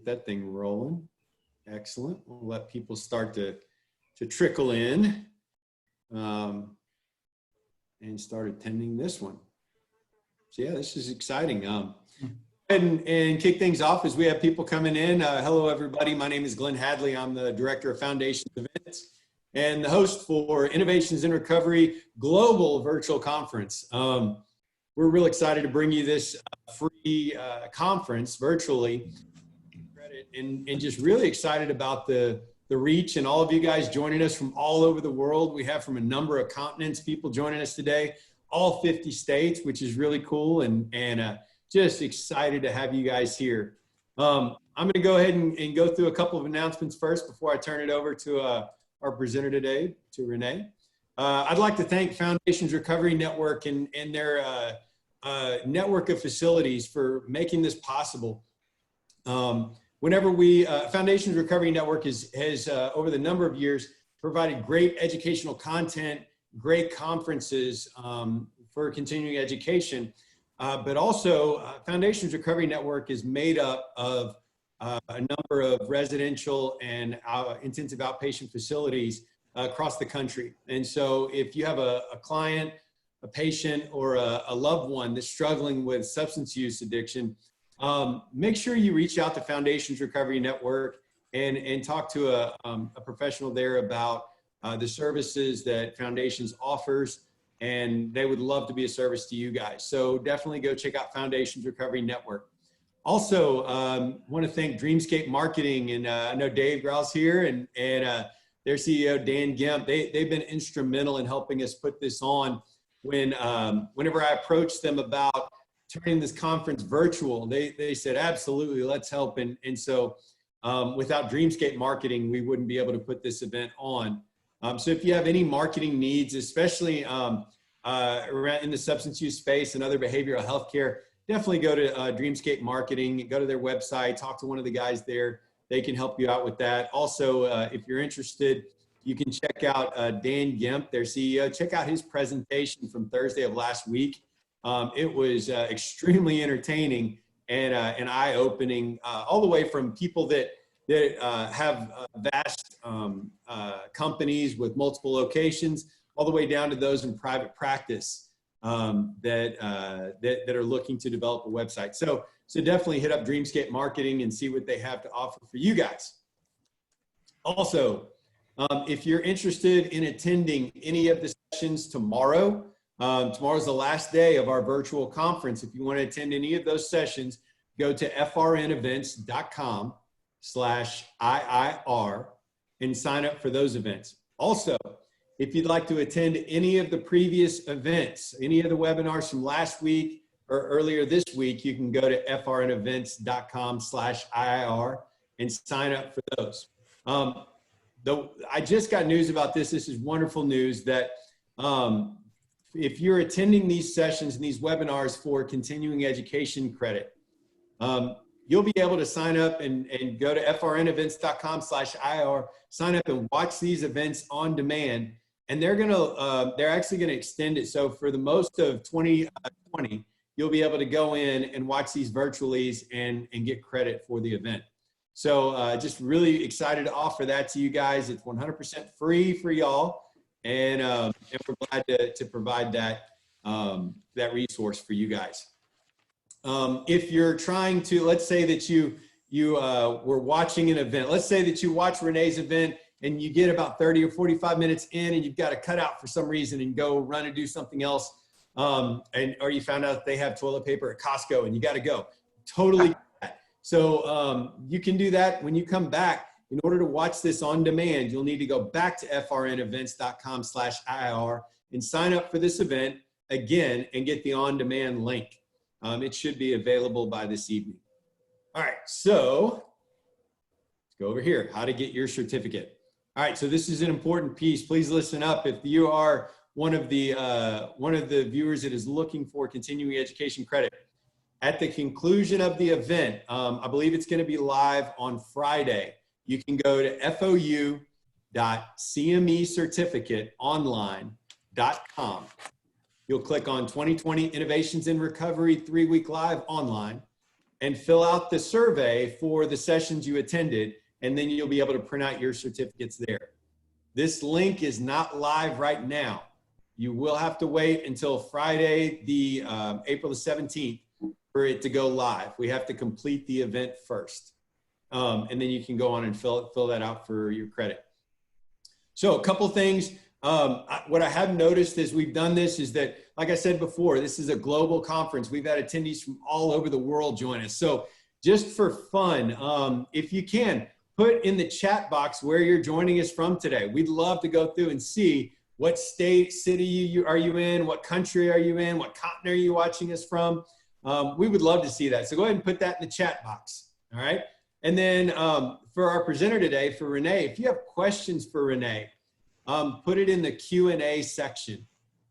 get that thing rolling. Excellent. We'll let people start to trickle in and start attending this one. So yeah, this is exciting. And kick things off as we have people coming in. Hello, everybody. My name is Glenn Hadley. I'm the Director of Foundations Events and the host for Innovations in Recovery Global Virtual Conference. We're real excited to bring you this free conference virtually, and just really excited about the reach and all of you guys joining us from all over the world. We have from a number of continents people joining us today, all 50 states, which is really cool, and just excited to have you guys here. I'm going to go ahead and go through a couple of announcements first before I turn it over to our presenter today, to Renee. I'd like to thank Foundations Recovery Network and their network of facilities for making this possible. Whenever Foundations Recovery Network has over the number of years provided great educational content, great conferences for continuing education, but also Foundations Recovery Network is made up of a number of residential and intensive outpatient facilities across the country. And so if you have a client, a patient, or a loved one that's struggling with substance use addiction, make sure you reach out to Foundations Recovery Network and talk to a professional there about the services that Foundations offers, and they would love to be a service to you guys. So definitely go check out Foundations Recovery Network. Also, want to thank Dreamscape Marketing, and I know Dave Grau's here, and their CEO, Dan Gimp. They've been instrumental in helping us put this on. Whenever I approached them about turning this conference virtual, they said, absolutely, let's help. And so without Dreamscape Marketing, we wouldn't be able to put this event on. So if you have any marketing needs, especially around in the substance use space and other behavioral health care, definitely go to Dreamscape Marketing, go to their website, talk to one of the guys there. They can help you out with that. Also, if you're interested, you can check out Dan Gimp, their CEO. Check out his presentation from Thursday of last week. It was extremely entertaining and eye-opening, all the way from people that have vast companies with multiple locations, all the way down to those in private practice that are looking to develop a website. So definitely hit up Dreamscape Marketing and see what they have to offer for you guys. Also, if you're interested in attending any of the sessions tomorrow, tomorrow's the last day of our virtual conference. If you want to attend any of those sessions, go to frnevents.com/IIR and sign up for those events. Also, if you'd like to attend any of the previous events, any of the webinars from last week or earlier this week, you can go to frnevents.com/IIR and sign up for those. I just got news about this. This is wonderful news that if you're attending these sessions and these webinars for continuing education credit, you'll be able to sign up and go to frnevents.com/IR, sign up and watch these events on demand. And they're actually going to extend it. So for the most of 2020, you'll be able to go in and watch these virtually and get credit for the event. So just really excited to offer that to you guys. It's 100% free for y'all. And we're glad to provide that resource for you guys. If you're trying to, let's say that you were watching an event. Let's say that you watch Renee's event and you get about 30 or 45 minutes in and you've got to cut out for some reason and go run and do something else. Or you found out they have toilet paper at Costco and you got to go. Totally get that. So you can do that when you come back. In order to watch this on demand, you'll need to go back to frnevents.com/IR and sign up for this event again and get the on-demand link. It should be available by this evening. All right, so let's go over here, how to get your certificate. All right, so this is an important piece. Please listen up. If you are one of the viewers that is looking for continuing education credit, at the conclusion of the event, I believe it's going to be live on Friday. You can go to fou.cmecertificateonline.com. You'll click on 2020 Innovations in Recovery 3-week live online, and fill out the survey for the sessions you attended, and then you'll be able to print out your certificates there. This link is not live right now. You will have to wait until Friday, April the 17th, for it to go live. We have to complete the event first. And then you can go on and fill that out for your credit. So a couple things. What I have noticed as we've done this is that, like I said before, this is a global conference. We've had attendees from all over the world join us. So just for fun, if you can, put in the chat box where you're joining us from today. We'd love to go through and see what state, city are you in, what country are you in, what continent are you watching us from. We would love to see that. So go ahead and put that in the chat box, all right? And then for our presenter today, for Renee, if you have questions for Renee, put it in the Q&A section,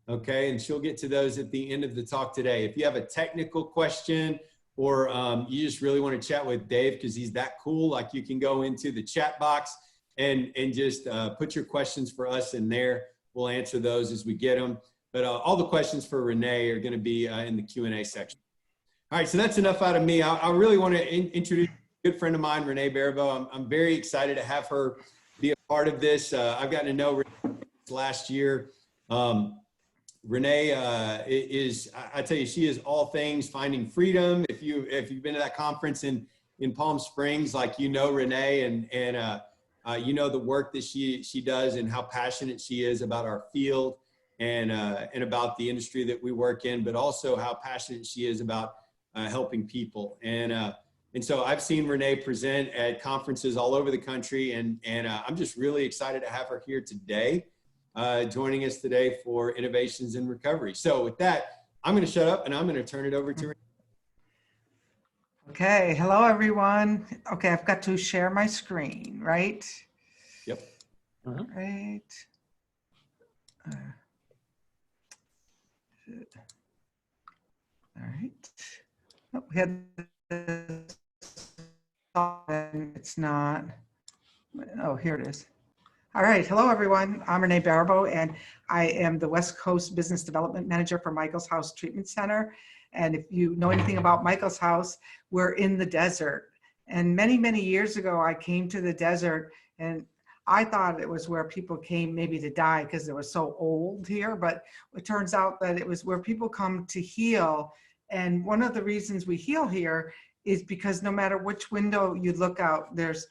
okay? And she'll get to those at the end of the talk today. If you have a technical question or you just really want to chat with Dave because he's that cool, like you can go into the chat box and just put your questions for us in there. We'll answer those as we get them. But all the questions for Renee are going to be in the Q&A section. All right, so that's enough out of me. I really want to introduce a good friend of mine, Renee Baribeau. I'm very excited to have her be a part of this. I've gotten to know Renee last year. Renee I tell you, she is all things finding freedom. If you've been to that conference in Palm Springs, like, you know Renee, and you know the work that she does and how passionate she is about our field and about the industry that we work in, but also how passionate she is about helping people. And so I've seen Renee present at conferences all over the country, and I'm just really excited to have her here today, joining us today for Innovations in Recovery. So with that, I'm going to shut up and I'm going to turn it over to Renee. Okay, hello everyone. Okay, I've got to share my screen, right? Yep. Right. All right. Oh, we had this. It's not. Oh, here it is. All right. Hello, everyone. I'm Renee Baribeau, and I am the West Coast Business Development Manager for Michael's House Treatment Center. And if you know anything about Michael's House, we're in the desert. And many, many years ago, I came to the desert, and I thought it was where people came maybe to die because it was so old here. But it turns out that it was where people come to heal. And one of the reasons we heal here is because no matter which window you look out, there's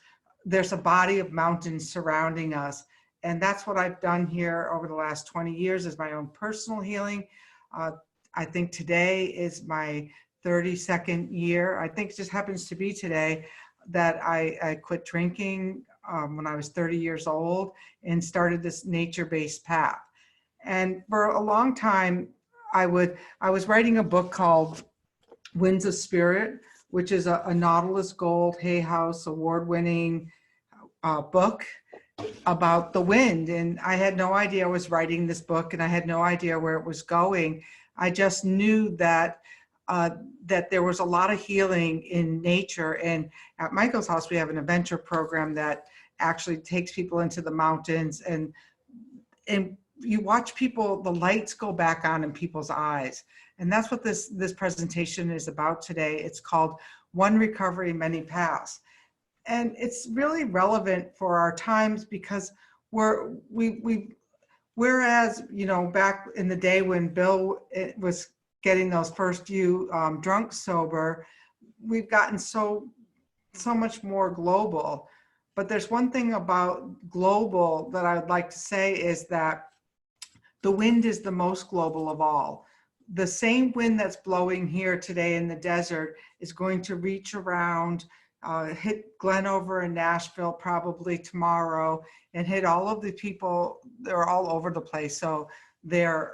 a body of mountains surrounding us. And that's what I've done here over the last 20 years is my own personal healing. I think today is my 32nd year. I think it just happens to be today that I quit drinking when I was 30 years old and started this nature-based path. And for a long time, I was writing a book called Winds of Spirit, which is a Nautilus Gold Hay House award-winning book about the wind. And I had no idea I was writing this book, and I had no idea where it was going. I just knew that that there was a lot of healing in nature. And at Michael's House, we have an adventure program that actually takes people into the mountains, and you watch people, the lights go back on in people's eyes. And that's what this presentation is about today. It's called One Recovery, Many Paths. And it's really relevant for our times because whereas, you know, back in the day when Bill was getting those first few drunk sober, we've gotten so much more global. But there's one thing about global that I would like to say is that the wind is the most global of all. The same wind that's blowing here today in the desert is going to reach around, hit Glenover and Nashville probably tomorrow, and hit all of the people. They're all over the place. So it's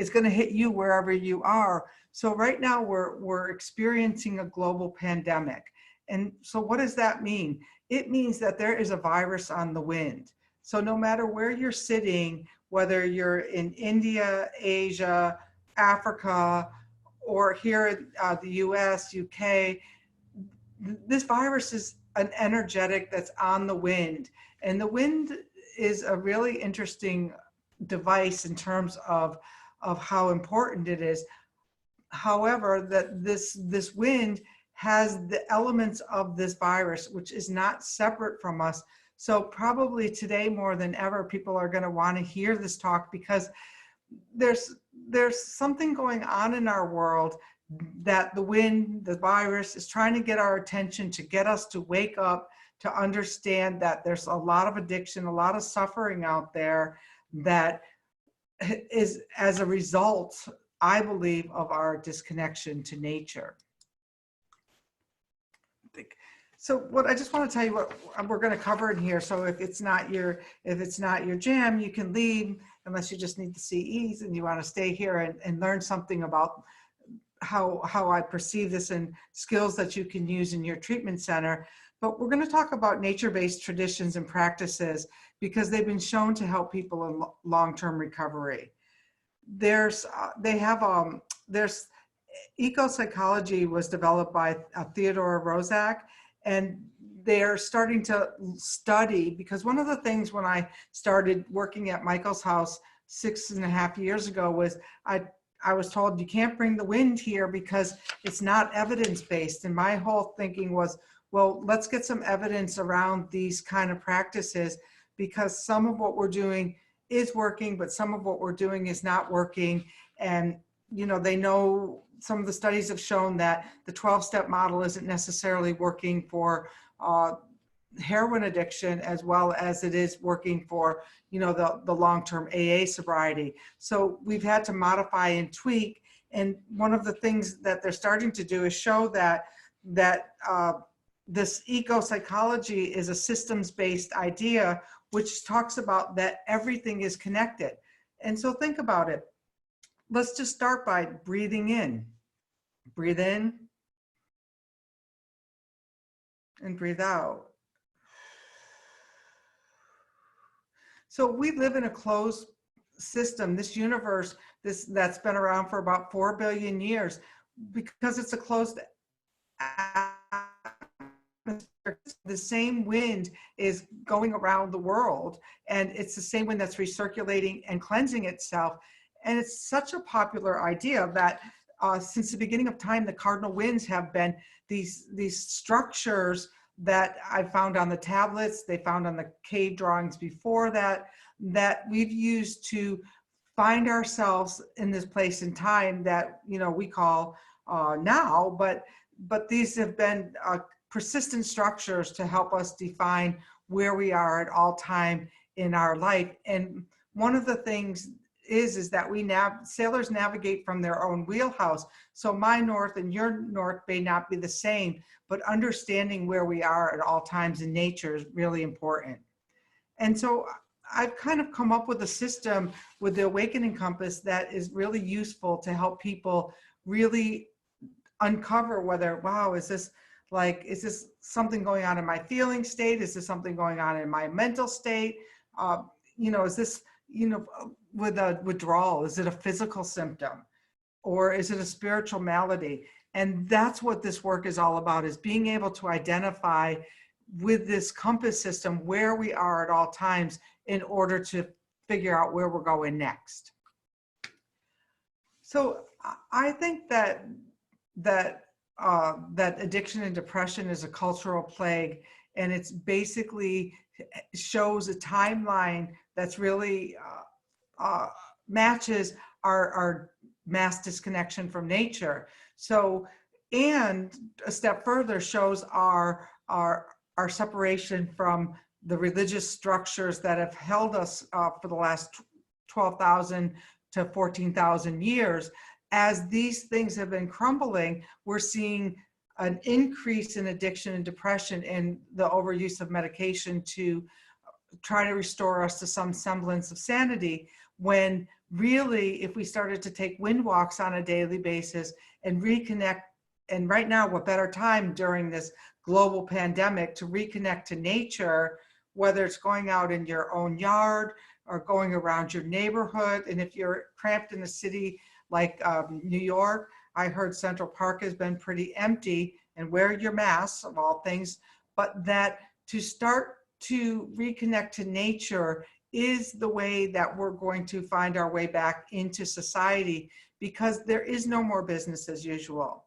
going to hit you wherever you are. So right now we're experiencing a global pandemic. And so what does that mean? It means that there is a virus on the wind. So no matter where you're sitting, whether you're in India, Asia, Africa, or here in the US, UK, this virus is an energetic that's on the wind. And the wind is a really interesting device in terms of how important it is. however, that this wind has the elements of this virus, which is not separate from us. So probably today more than ever, people are going to want to hear this talk, because there's something going on in our world that the wind, the virus, is trying to get our attention, to get us to wake up, to understand that there's a lot of addiction, a lot of suffering out there that is as a result, I believe, of our disconnection to nature. So what I just want to tell you what we're going to cover in here. So if it's not your jam, you can leave, unless you just need the CEs and you want to stay here and learn something about how I perceive this and skills that you can use in your treatment center. But we're going to talk about nature-based traditions and practices, because they've been shown to help people in long-term recovery. There's ecopsychology was developed by Theodore Roszak, and they're starting to study, because one of the things when I started working at Michael's house 6.5 years ago was I was told, you can't bring the wind here because it's not evidence-based. And my whole thinking was, well, let's get some evidence around these kind of practices, because some of what we're doing is working, but some of what we're doing is not working. And, you know, they know, some of the studies have shown that the 12-step model isn't necessarily working for heroin addiction as well as it is working for, you know, the long-term AA sobriety. So we've had to modify and tweak. And one of the things that they're starting to do is show that this eco-psychology is a systems-based idea, which talks about that everything is connected. And so think about it. Let's just start by breathing in. Breathe in and breathe out. So we live in a closed system, this universe, that's been around for about 4 billion years, because it's a closed atmosphere. The same wind is going around the world, and it's the same wind that's recirculating and cleansing itself. And it's such a popular idea that since the beginning of time, the cardinal winds have been these structures that I found on the tablets, they found on the cave drawings before that we've used to find ourselves in this place in time that, you know, we call now, but these have been persistent structures to help us define where we are at all time in our life. And one of the things is that sailors navigate from their own wheelhouse. So my north and your north may not be the same, but understanding where we are at all times in nature is really important. And so I've kind of come up with a system with the Awakening Compass that is really useful to help people really uncover whether, wow, is this something going on in my feeling state? Is this something going on in my mental state? You know, is this, you know, with a withdrawal, is it a physical symptom, or is it a spiritual malady? And that's what this work is all about, is being able to identify with this compass system where we are at all times in order to figure out where we're going next. So I think that addiction and depression is a cultural plague, and it's basically shows a timeline that's really matches our mass disconnection from nature. So, and a step further shows our separation from the religious structures that have held us for the last 12,000 to 14,000 years. As these things have been crumbling, we're seeing an increase in addiction and depression and the overuse of medication to try to restore us to some semblance of sanity, when really, if we started to take wind walks on a daily basis and reconnect, and right now, what better time during this global pandemic to reconnect to nature, whether it's going out in your own yard or going around your neighborhood. And if you're cramped in a city like New York, I heard Central Park has been pretty empty, and wear your masks of all things, but that to start to reconnect to nature is the way that we're going to find our way back into society, because there is no more business as usual.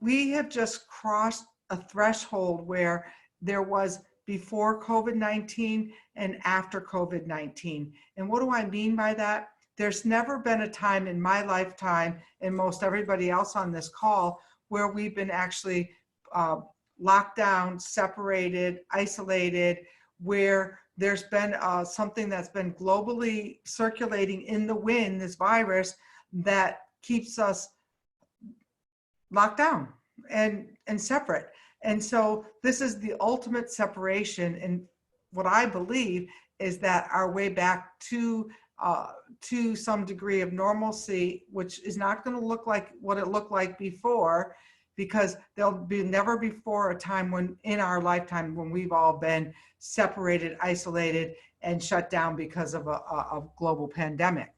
We have just crossed a threshold where there was before COVID-19 and after COVID-19. And what do I mean by that? There's never been a time in my lifetime, and most everybody else on this call, where we've been actually locked down, separated, isolated, where there's been something that's been globally circulating in the wind, this virus, that keeps us locked down and separate. And so this is the ultimate separation. And what I believe is that our way back to some degree of normalcy, which is not going to look like what it looked like before, because there'll be never before a time when in our lifetime when we've all been separated, isolated, and shut down because of a global pandemic.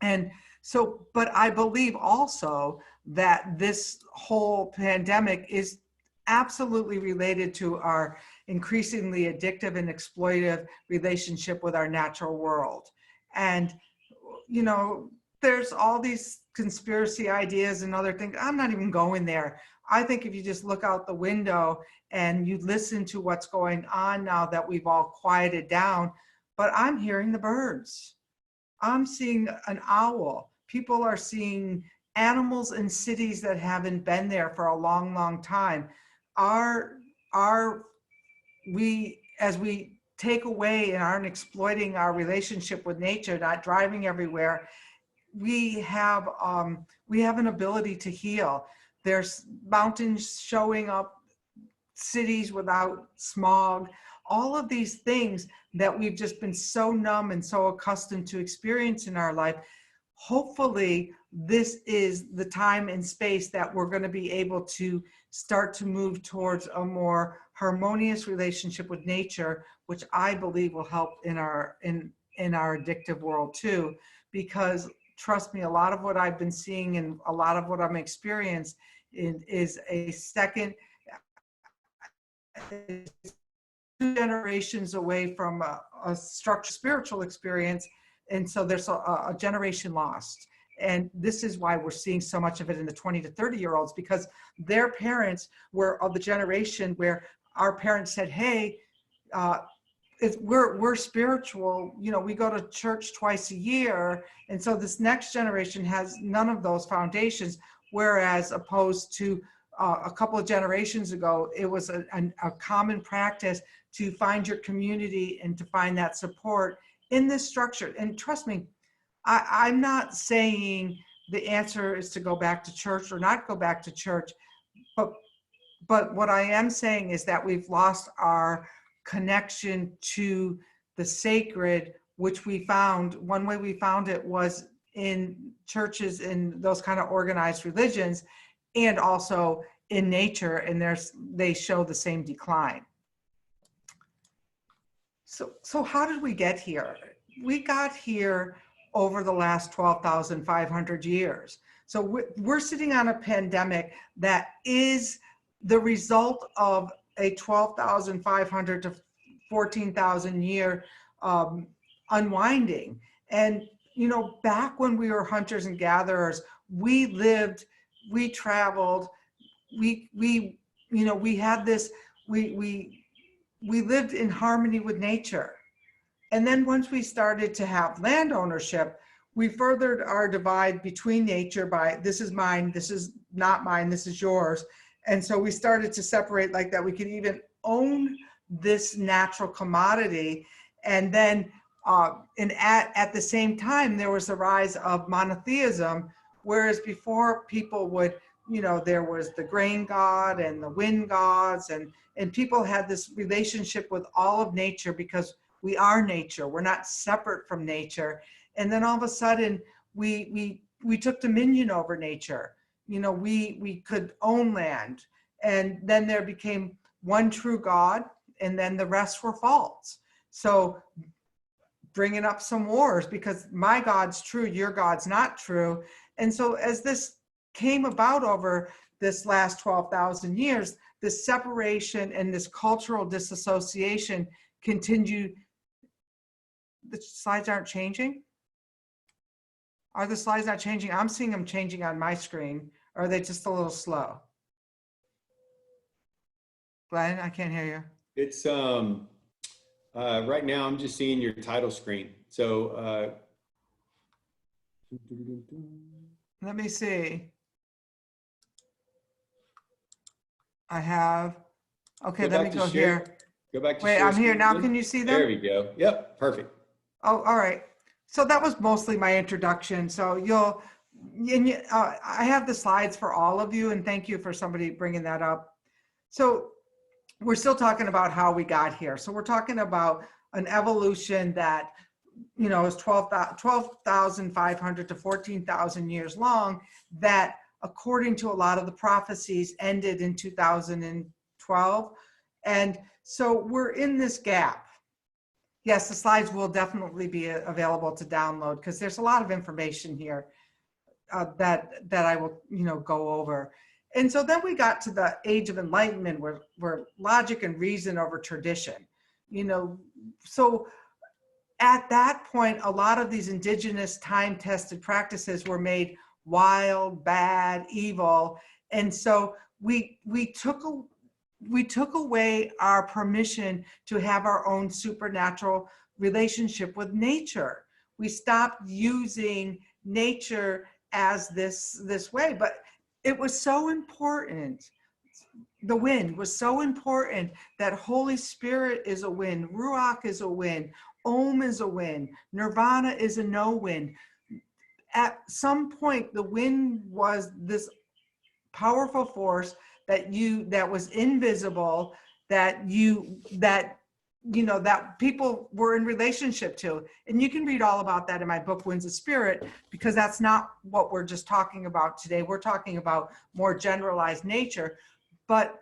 And so, but I believe also that this whole pandemic is absolutely related to our increasingly addictive and exploitive relationship with our natural world. And, you know, there's all these conspiracy ideas and other things. I'm not even going there. I think if you just look out the window and you listen to what's going on now that we've all quieted down, but I'm hearing the birds. I'm seeing an owl. People are seeing animals in cities that haven't been there for a long, long time. As we take away and aren't exploiting our relationship with nature, not driving everywhere, we have an ability to heal. There's mountains showing up, cities without smog, all of these things that we've just been so numb and so accustomed to experience in our life. Hopefully, this is the time and space that we're going to be able to start to move towards a more harmonious relationship with nature, which I believe will help in our addictive world too. Because trust me, a lot of what I've been seeing and a lot of what I'm experiencing is a second, 2 generations away from a structured spiritual experience. And so there's a generation lost. And this is why we're seeing so much of it in the 20 to 30-year-olds, because their parents were of the generation where our parents said, hey, we're spiritual, you know, we go to church twice a year. And so this next generation has none of those foundations, whereas opposed to a couple of generations ago, it was a common practice to find your community and to find that support in this structure. And trust me, I'm not saying the answer is to go back to church or not go back to church, but what I am saying is that we've lost our connection to the sacred, which we found, one way we found it was in churches and those kind of organized religions, and also in nature, and they show the same decline. So how did we get here? We got here over the last 12,500 years. So we're sitting on a pandemic that is the result of a 12,500 to 14,000 year unwinding. And, you know, back when we were hunters and gatherers, we lived, we traveled, we had this, we lived in harmony with nature. And then once we started to have land ownership, we furthered our divide between nature by this is mine, this is not mine, this is yours. And so we started to separate like that. We could even own this natural commodity. And then at the same time, there was a rise of monotheism, whereas before people would, you know, there was the grain god and the wind gods, and people had this relationship with all of nature because we are nature. We're not separate from nature. And then all of a sudden, we took dominion over nature. You know, we could own land. And then there became one true God, and then the rest were false. So bringing up some wars because my God's true, your God's not true. And so as this came about over this last 12,000 years, this separation and this cultural disassociation continued. The slides aren't changing? Are the slides not changing? I'm seeing them changing on my screen. Or are they just a little slow? Glenn, I can't hear you. It's right now I'm just seeing your title screen. So Let me see. I have, okay, let me go here. Go back to Wait, share I'm here screen now. again. Can you see them? There we go. Yep, perfect. Oh, all right. So that was mostly my introduction. So I have the slides for all of you, and thank you for somebody bringing that up. So we're still talking about how we got here. So we're talking about an evolution that, is 12,500 to 14,000 years long, that according to a lot of the prophecies ended in 2012. And so we're in this gap. Yes, the slides will definitely be available to download because there's a lot of information here that I will, go over. And so then we got to the age of enlightenment where logic and reason over tradition, so at that point, a lot of these indigenous time-tested practices were made wild, bad, evil. And so we took away our permission to have our own supernatural relationship with nature. We stopped using nature as this way, but it was so important. The wind was so important that Holy Spirit is a wind, Ruach is a wind, Om is a wind, Nirvana is a no wind. At some point, the wind was this powerful force that was invisible, that people were in relationship to. And you can read all about that in my book, Winds of Spirit, because that's not what we're just talking about today. We're talking about more generalized nature. But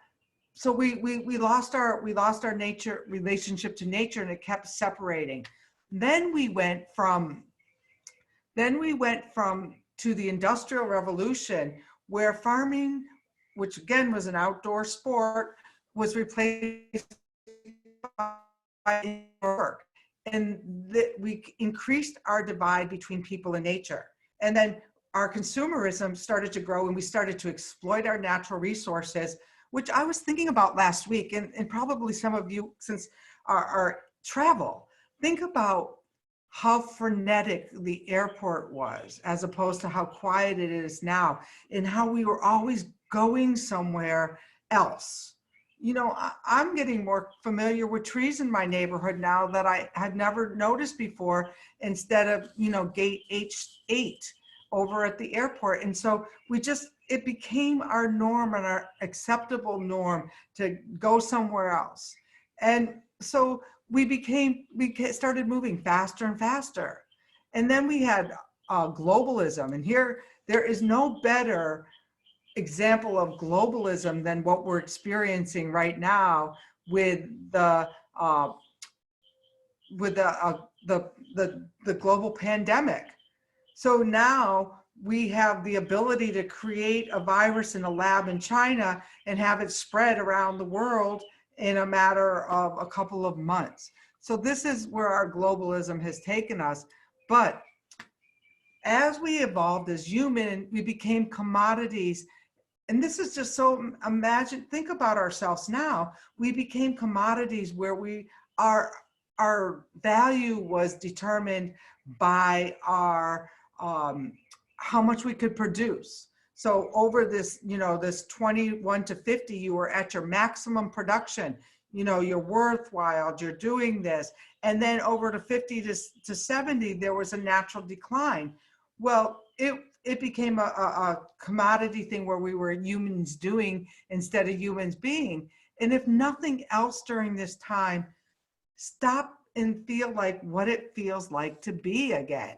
so we lost our nature relationship to nature, and it kept separating. Then we went from to the Industrial Revolution, where farming, which again was an outdoor sport, was replaced by work, and we increased our divide between people and nature. And then our consumerism started to grow, and we started to exploit our natural resources, which I was thinking about last week, and probably some of you, since our travel, think about how frenetic the airport was as opposed to how quiet it is now, and how we were always going somewhere else. I'm getting more familiar with trees in my neighborhood now that I had never noticed before, instead of, gate H8 over at the airport. And so it became our norm and our acceptable norm to go somewhere else. And so we started moving faster and faster. And then we had globalism. And here, there is no better example of globalism than what we're experiencing right now with the global pandemic. So now we have the ability to create a virus in a lab in China and have it spread around the world in a matter of a couple of months. So this is where our globalism has taken us. But as we evolved as human, we became commodities. And this is just so, think about ourselves now. We became commodities where our value was determined by our how much we could produce. So over this, this 21 to 50, you were at your maximum production. You're worthwhile, you're doing this. And then over to 50 to 70, there was a natural decline. Well, it became a commodity thing where we were humans doing instead of humans being. And if nothing else during this time, stop and feel like what it feels like to be again.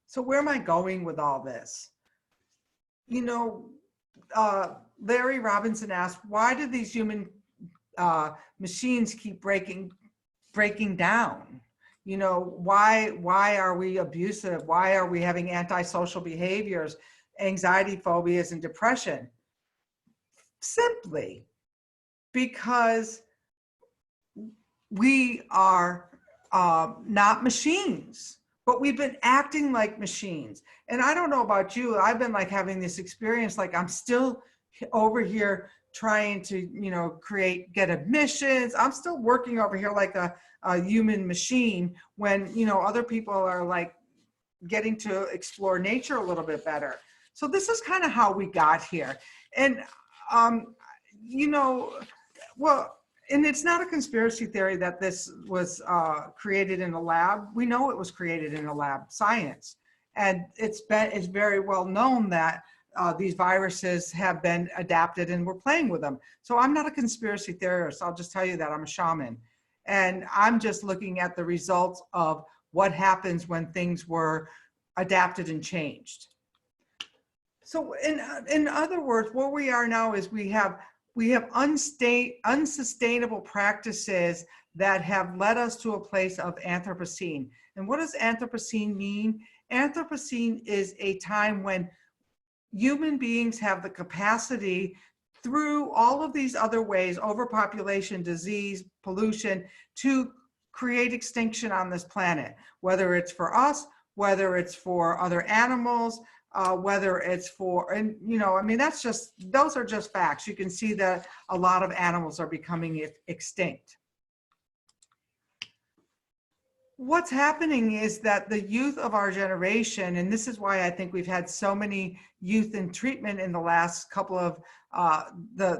So where am I going with all this? Larry Robinson asked, why do these human machines keep breaking down? Why are we abusive? Why are we having antisocial behaviors, anxiety, phobias, and depression? Simply because we are not machines. but we've been acting like machines. And I don't know about you, I've been like having this experience, like I'm still over here trying to, get emissions. I'm still working over here like a human machine when, other people are like getting to explore nature a little bit better. So this is kind of how we got here. And, well, and it's not a conspiracy theory that this was created in a lab. We know it was created in a lab, science. And it's very well known that these viruses have been adapted and we're playing with them. So I'm not a conspiracy theorist. I'll just tell you that I'm a shaman. And I'm just looking at the results of what happens when things were adapted and changed. So in other words, where we are now is we have unsustainable practices that have led us to a place of Anthropocene. And what does Anthropocene mean? Anthropocene is a time when human beings have the capacity through all of these other ways, overpopulation, disease, pollution, to create extinction on this planet, whether it's for us, whether it's for other animals, whether it's for, and those are just facts. You can see that a lot of animals are becoming extinct. What's happening is that the youth of our generation, and this is why I think we've had so many youth in treatment in the last couple of,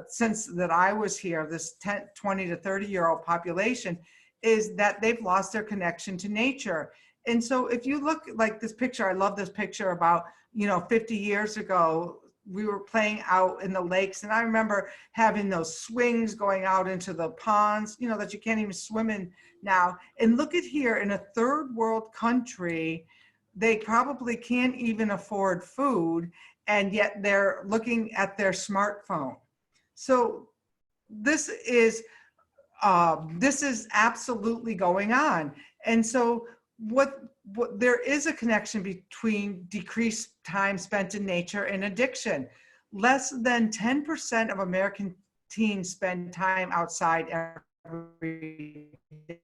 since that I was here, this 20 to 30-year-old population, is that they've lost their connection to nature. And so if you look like this picture, I love this picture about, 50 years ago, we were playing out in the lakes. And I remember having those swings going out into the ponds, that you can't even swim in now. And look at here, in a third world country, they probably can't even afford food, and yet they're looking at their smartphone. So this is absolutely going on. And so what there is a connection between decreased time spent in nature and addiction. Less than 10% of American teens spend time outside every day.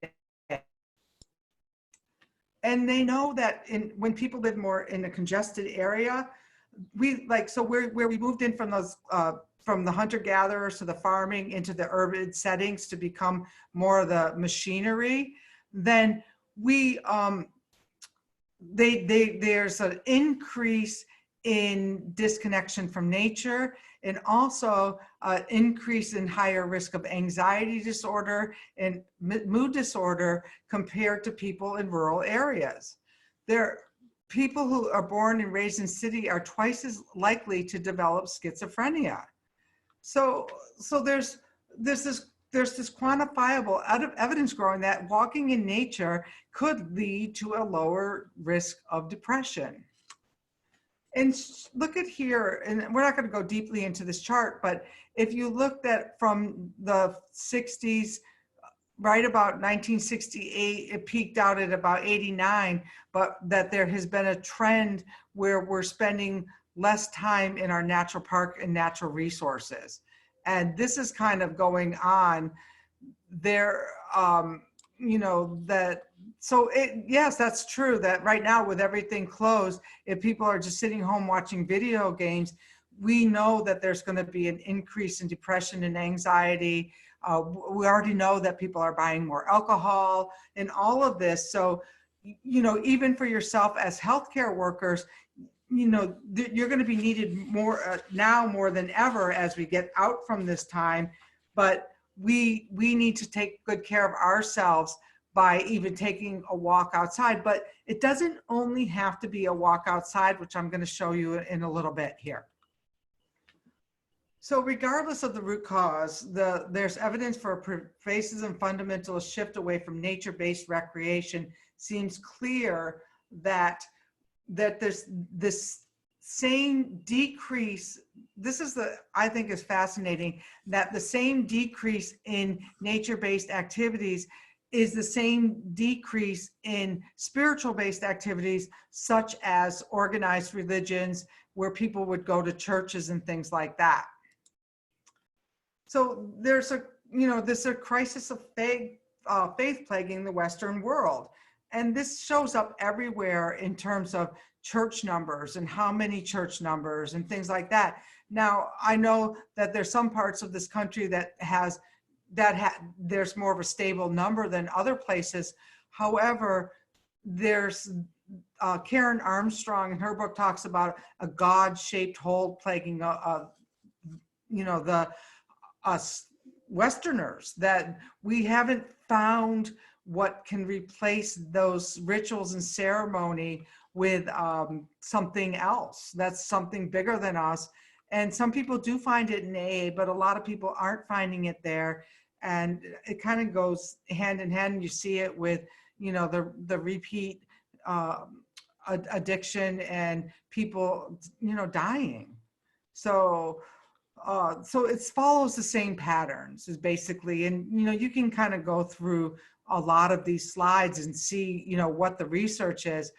And they know that when people live more in a congested area, where we moved in from those from the hunter-gatherers to the farming into the urban settings to become more of the machinery, then there's an increase in disconnection from nature, and also an increase in higher risk of anxiety disorder and mood disorder compared to people in rural areas. People who are born and raised in city are twice as likely to develop schizophrenia. So there's this quantifiable evidence growing that walking in nature could lead to a lower risk of depression. And look at here, and we're not going to go deeply into this chart, but if you looked at from the 60s, right about 1968, it peaked out at about 89, but that there has been a trend where we're spending less time in our natural park and natural resources. And this is kind of going on there, yes, that's true that right now with everything closed, if people are just sitting home watching video games, we know that there's going to be an increase in depression and anxiety. We already know that people are buying more alcohol and all of this. So, even for yourself as healthcare workers, you're going to be needed more now more than ever as we get out from this time. But we need to take good care of ourselves by even taking a walk outside. But it doesn't only have to be a walk outside, which I'm going to show you in a little bit here. So regardless of the root cause, there's evidence for a pervasive and fundamental shift away from nature-based recreation. Seems clear that there's this same decrease. I think is fascinating, that the same decrease in nature-based activities is the same decrease in spiritual-based activities, such as organized religions, where people would go to churches and things like that. So there's a crisis of faith plaguing the Western world. and this shows up everywhere in terms of church numbers and how many church numbers and things like that. Now, I know that there's some parts of this country that there's more of a stable number than other places. However, there's Karen Armstrong in her book talks about a God-shaped hole plaguing us Westerners, that we haven't found what can replace those rituals and ceremony with something else that's something bigger than us. And some people do find it in AA, but a lot of people aren't finding it there. And it kind of goes hand in hand. You see it with, the repeat addiction and people, dying. So it follows the same patterns is basically, and, you can kind of go through a lot of these slides and see, what the research is,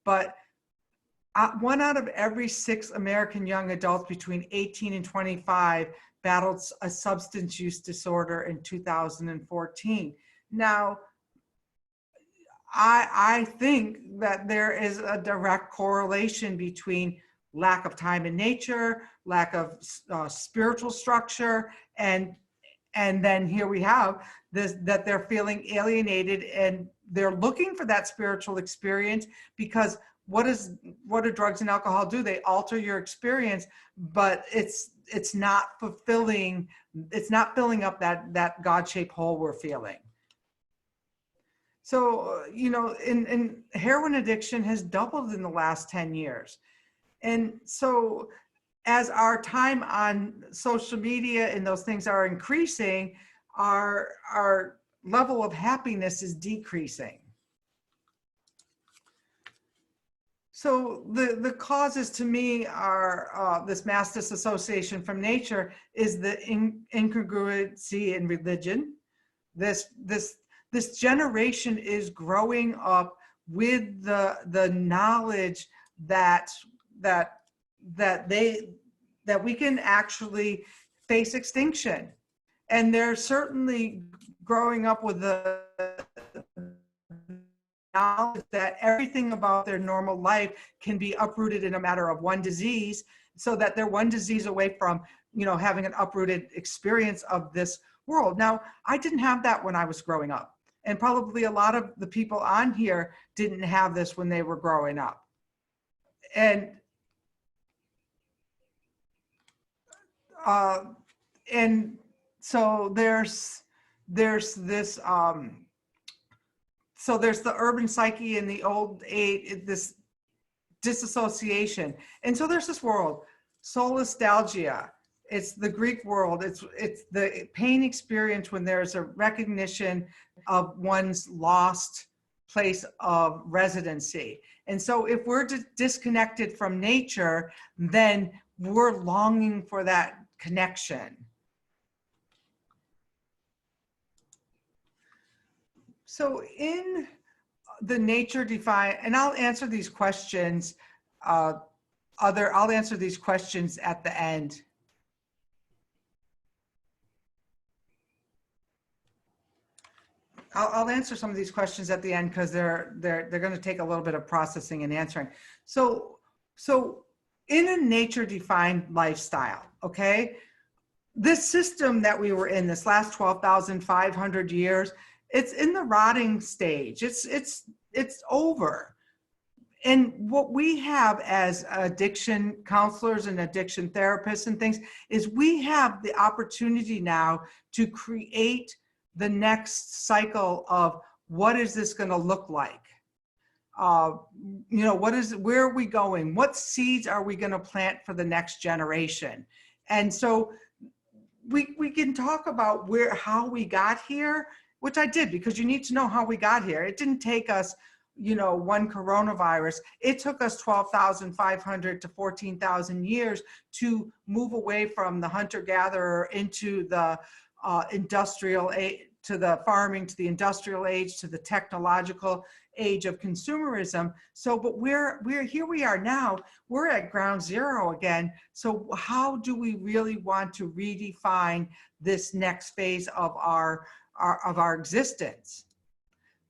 but 1 out of every 6 American young adults between 18 and 25 battled a substance use disorder in 2014. Now, I think that there is a direct correlation between lack of time in nature, lack of spiritual structure, and then here we have this, that they're feeling alienated and they're looking for that spiritual experience, because what do drugs and alcohol do? They alter your experience, but it's not fulfilling, it's not filling up that God-shaped hole we're feeling. So, in heroin addiction has doubled in the last 10 years. And so as our time on social media and those things are increasing, our level of happiness is decreasing. So the causes to me are this mass disassociation from nature is the incongruency in religion. This generation is growing up with the knowledge that we can actually face extinction, and they're certainly growing up with the knowledge that everything about their normal life can be uprooted in a matter of one disease, so that they're one disease away from having an uprooted experience of this world. Now, I didn't have that when I was growing up, and probably a lot of the people on here didn't have this when they were growing up. And so there's this so there's the urban psyche and the old age, this disassociation. And so there's this world, solastalgia. It's the Greek world. It's the pain experience when there's a recognition of one's lost place of residency. And so if we're disconnected from nature, then we're longing for that connection. So in the nature define, and I'll answer these questions, I'll answer these questions at the end. I'll answer some of these questions at the end because they're going to take a little bit of processing and answering. So in a nature-defined lifestyle, okay, this system that we were in this last 12,500 years, it's in the rotting stage. It's over. And what we have as addiction counselors and addiction therapists and things is we have the opportunity now to create the next cycle of what is this going to look like? Where are we going? What seeds are we going to plant for the next generation? And so we can talk about how we got here, which I did, because you need to know how we got here. It didn't take us, one coronavirus. It took us 12,500 to 14,000 years to move away from the hunter-gatherer into the industrial age, to the farming, to the industrial age, to the technological age of consumerism. So, but we're here we are now, we're at ground zero again. So how do we really want to redefine this next phase of our existence?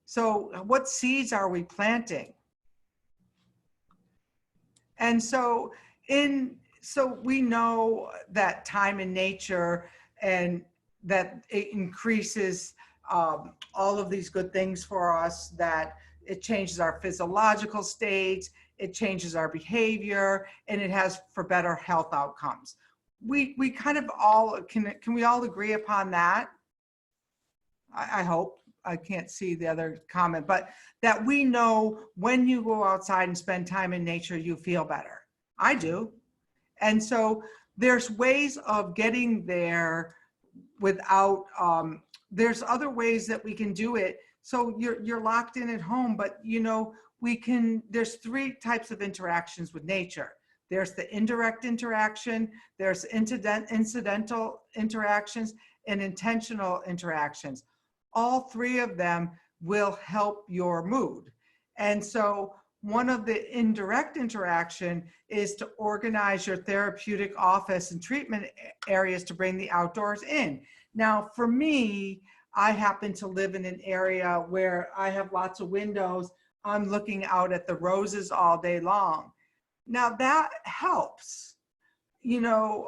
So what seeds are we planting? And so we know that time in nature, and that it increases all of these good things for us, that it changes our physiological states, it changes our behavior, and it has for better health outcomes. We kind of all, can we all agree upon that? I hope. I can't see the other comment, but that we know when you go outside and spend time in nature, you feel better. I do. And so there's ways of getting there without, there's other ways that we can do it. So you're locked in at home, but you know, there's three types of interactions with nature. There's the indirect interaction, there's incidental interactions, and intentional interactions. All three of them will help your mood. And so one of the indirect interaction is to organize your therapeutic office and treatment areas to bring the outdoors in. Now, for me, I happen to live in an area where I have lots of windows. I'm looking out at the roses all day long. Now that helps, you know,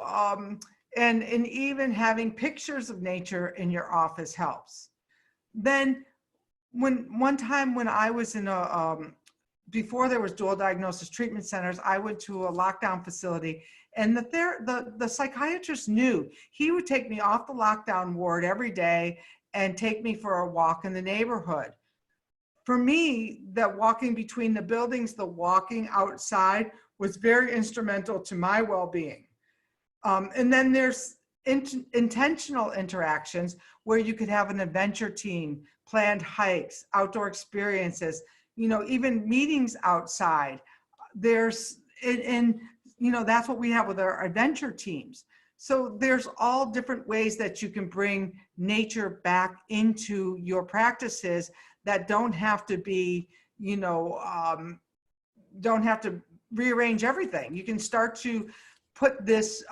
and even having pictures of nature in your office helps. Then one time when I was in before there was dual diagnosis treatment centers, I went to a lockdown facility, and the psychiatrist knew. He would take me off the lockdown ward every day and take me for a walk in the neighborhood. For me, that walking between the buildings, the walking outside was very instrumental to my well-being. And then there's intentional interactions where you could have an adventure team, planned hikes, outdoor experiences, you know, even meetings outside. And you know, that's what we have with our adventure teams. So there's all different ways that you can bring nature back into your practices that don't have to be, you know, don't have to rearrange everything. You can start to put these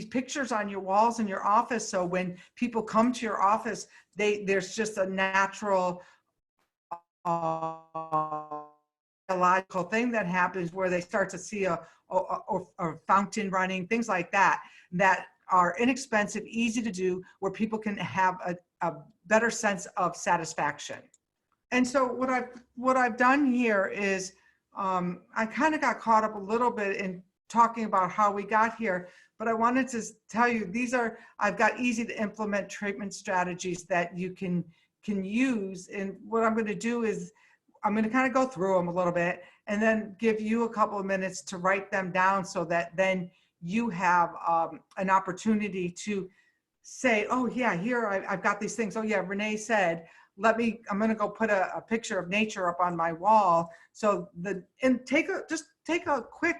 pictures on your walls in your office, so when people come to your office, there's just a natural logical thing that happens where they start to see a fountain running, things like that, that are inexpensive, easy to do, where people can have a better sense of satisfaction. And so what I've done here is I kind of got caught up a little bit in talking about how we got here, but I wanted to tell you, I've got easy to implement treatment strategies that you can use. And what I'm going to do is I'm going to kind of go through them a little bit and then give you a couple of minutes to write them down, so that then you have an opportunity to say, oh yeah, here I've got these things. Oh yeah, Renee said, I'm going to go put a picture of nature up on my wall. So just take a quick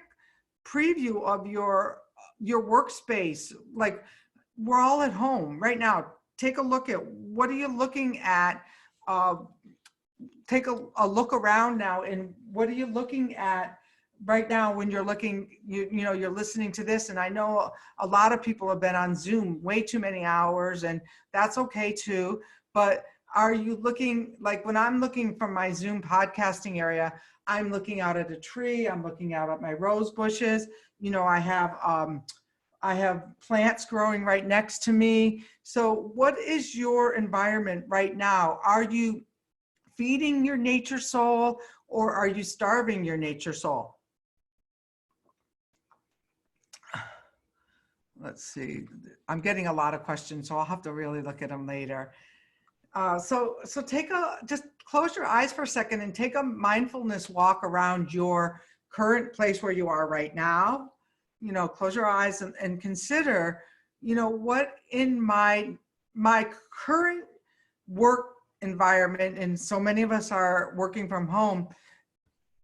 preview of your workspace. Like, we're all at home right now. Take a look at, what are you looking at? Take a look around now, and what are you looking at right now when you're looking, you know, you're listening to this. And I know a lot of people have been on Zoom way too many hours, and that's okay too. But are you looking, like when I'm looking from my Zoom podcasting area, I'm looking out at a tree, I'm looking out at my rose bushes. You know, I have plants growing right next to me. So what is your environment right now? Are you feeding your nature soul, or are you starving your nature soul? Let's see, I'm getting a lot of questions, so I'll have to really look at them later. So just close your eyes for a second and take a mindfulness walk around your current place where you are right now. You know, close your eyes and consider, you know, what in my current work environment, and so many of us are working from home,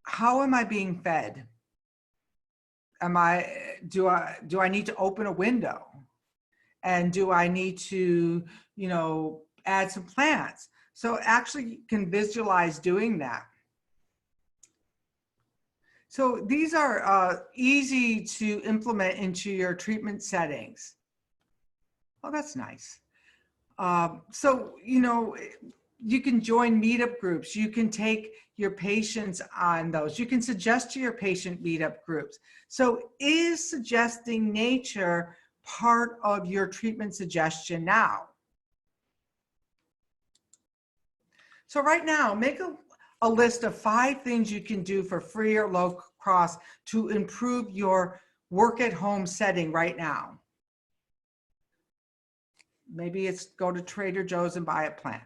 how am I being fed? Do I need to open a window? And do I need to, you know, add some plants? So actually you can visualize doing that. So these are easy to implement into your treatment settings. Oh, that's nice. So, you know, you can join meetup groups. You can take your patients on those. You can suggest to your patient meetup groups. So is suggesting nature part of your treatment suggestion now? So right now, make a list of 5 things you can do for free or low cost to improve your work at home setting right now. Maybe it's go to Trader Joe's and buy a plant,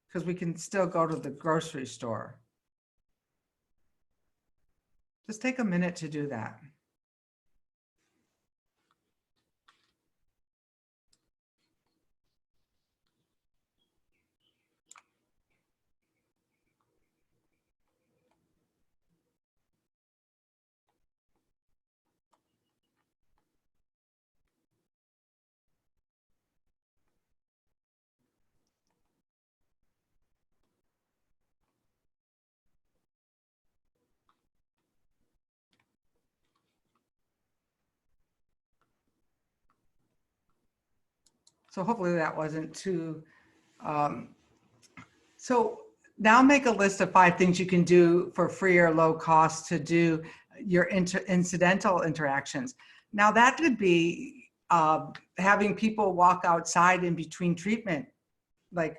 because we can still go to the grocery store. Just take a minute to do that. So hopefully that wasn't too, so now make a list of 5 things you can do for free or low cost to do your incidental interactions. Now that could be having people walk outside in between treatment, like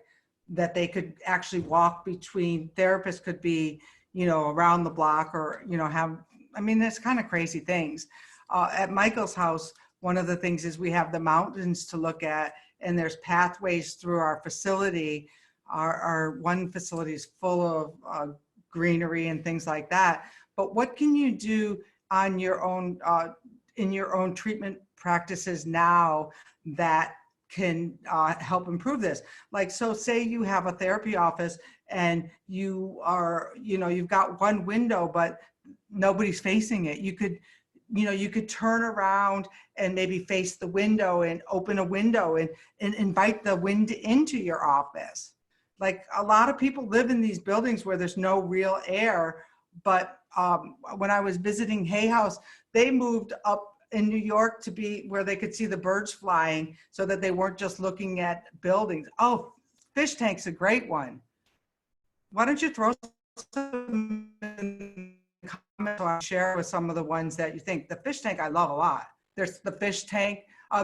that they could actually walk between. Therapists could be, around the block, or, there's kind of crazy things. At Michael's house, one of the things is we have the mountains to look at, and there's pathways through our facility. Our one facility is full of greenery and things like that. But what can you do on your own, in your own treatment practices now that can help improve this? Like, so say you have a therapy office and you are, you've got one window, but nobody's facing it. You could turn around and maybe face the window and open a window and invite the wind into your office. Like, a lot of people live in these buildings where there's no real air, but when I was visiting Hay House, they moved up in New York to be where they could see the birds flying, so that they weren't just looking at buildings. Oh, fish tank's a great one. Why don't you throw some in the comments, or share with some of the ones that you think? The fish tank I love a lot. There's the fish tank.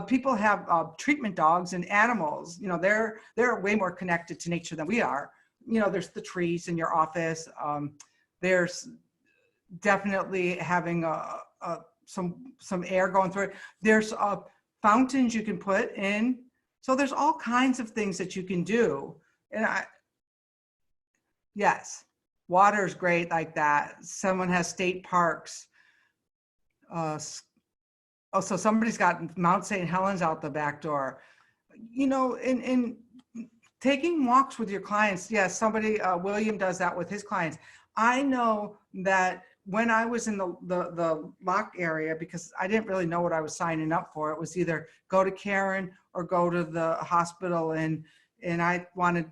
People have treatment dogs and animals. They're way more connected to nature than we are. There's the trees in your office. There's definitely having some air going through it. There's fountains you can put in. So there's all kinds of things that you can do. And yes, water's great like that. Someone has state parks. So somebody's got Mount St. Helens out the back door. In taking walks with your clients. Yes, William does that with his clients. I know that when I was in the lock area, because I didn't really know what I was signing up for, it was either go to Karen or go to the hospital. And I wanted,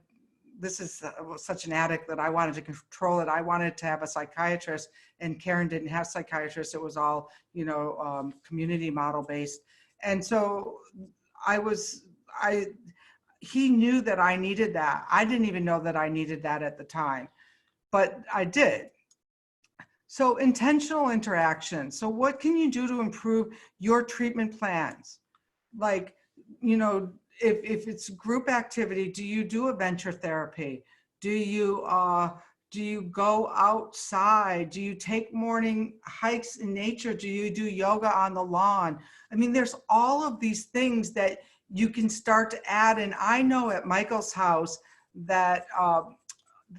this is such an addict that I wanted to control it. I wanted to have a psychiatrist, and Karen didn't have psychiatrists. It was all, community model based. And so he knew that I needed that. I didn't even know that I needed that at the time, but I did. So intentional interaction. So what can you do to improve your treatment plans? Like, if it's group activity, do you do a venture therapy? Do you go outside? Do you take morning hikes in nature? Do you do yoga on the lawn? There's all of these things that you can start to add. And I know at Michael's house that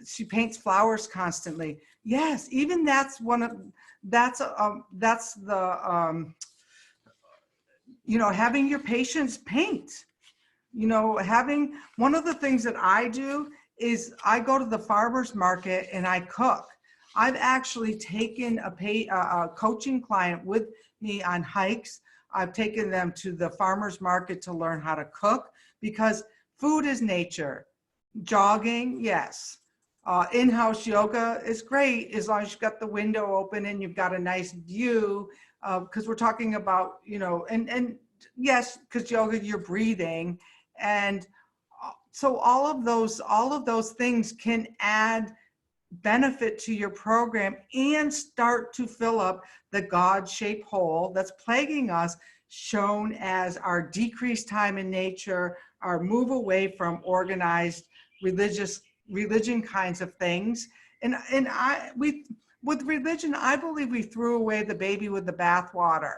she paints flowers constantly. Yes, even that's having your patients paint. Having, one of the things that I do is I go to the farmer's market and I cook. I've actually taken a coaching client with me on hikes. I've taken them to the farmer's market to learn how to cook, because food is nature. Jogging, yes. In-house yoga is great as long as you've got the window open and you've got a nice view, because we're talking about, and yes, because yoga, you're breathing. And So all of those things can add benefit to your program and start to fill up the God-shaped hole that's plaguing us, shown as our decreased time in nature, our move away from organized religion kinds of things. With religion, I believe we threw away the baby with the bathwater.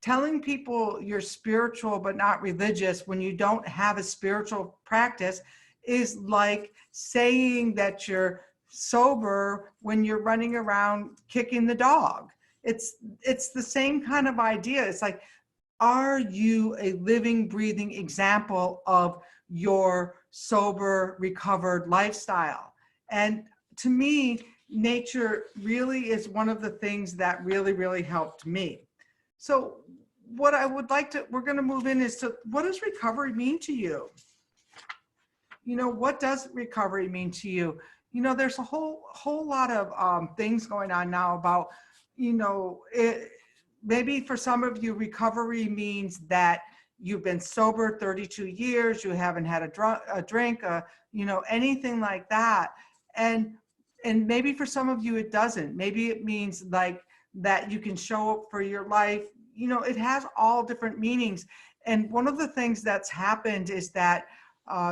Telling people you're spiritual but not religious when you don't have a spiritual practice is like saying that you're sober when you're running around kicking the dog. It's the same kind of idea. It's like, are you a living, breathing example of your sober, recovered lifestyle? And to me, nature really is one of the things that really, really helped me. So what I would like to, we're going to move in is to, what does recovery mean to you? You know, what does recovery mean to you? You know, there's a whole lot of things going on now about, you know, maybe for some of you, recovery means that you've been sober 32 years, you haven't had a drink, you know, anything like that. And maybe for some of you, it doesn't. Maybe it means like that you can show up for your life. You know, it has all different meanings. And one of the things that's happened is that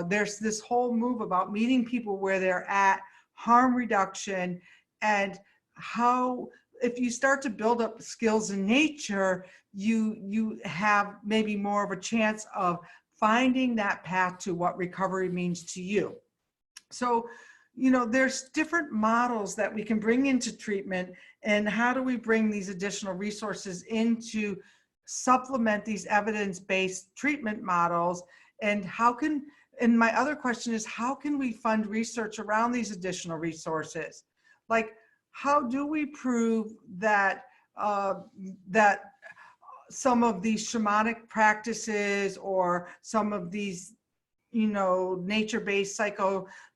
there's this whole move about meeting people where they're at, harm reduction, and how if you start to build up skills in nature, you have maybe more of a chance of finding that path to what recovery means to you. So, you know, there's different models that we can bring into treatment, and how do we bring these additional resources in to supplement these evidence-based treatment models, and how can, and my other question is, how can we fund research around these additional resources? Like, how do we prove that that some of these shamanic practices or some of these, you know, nature-based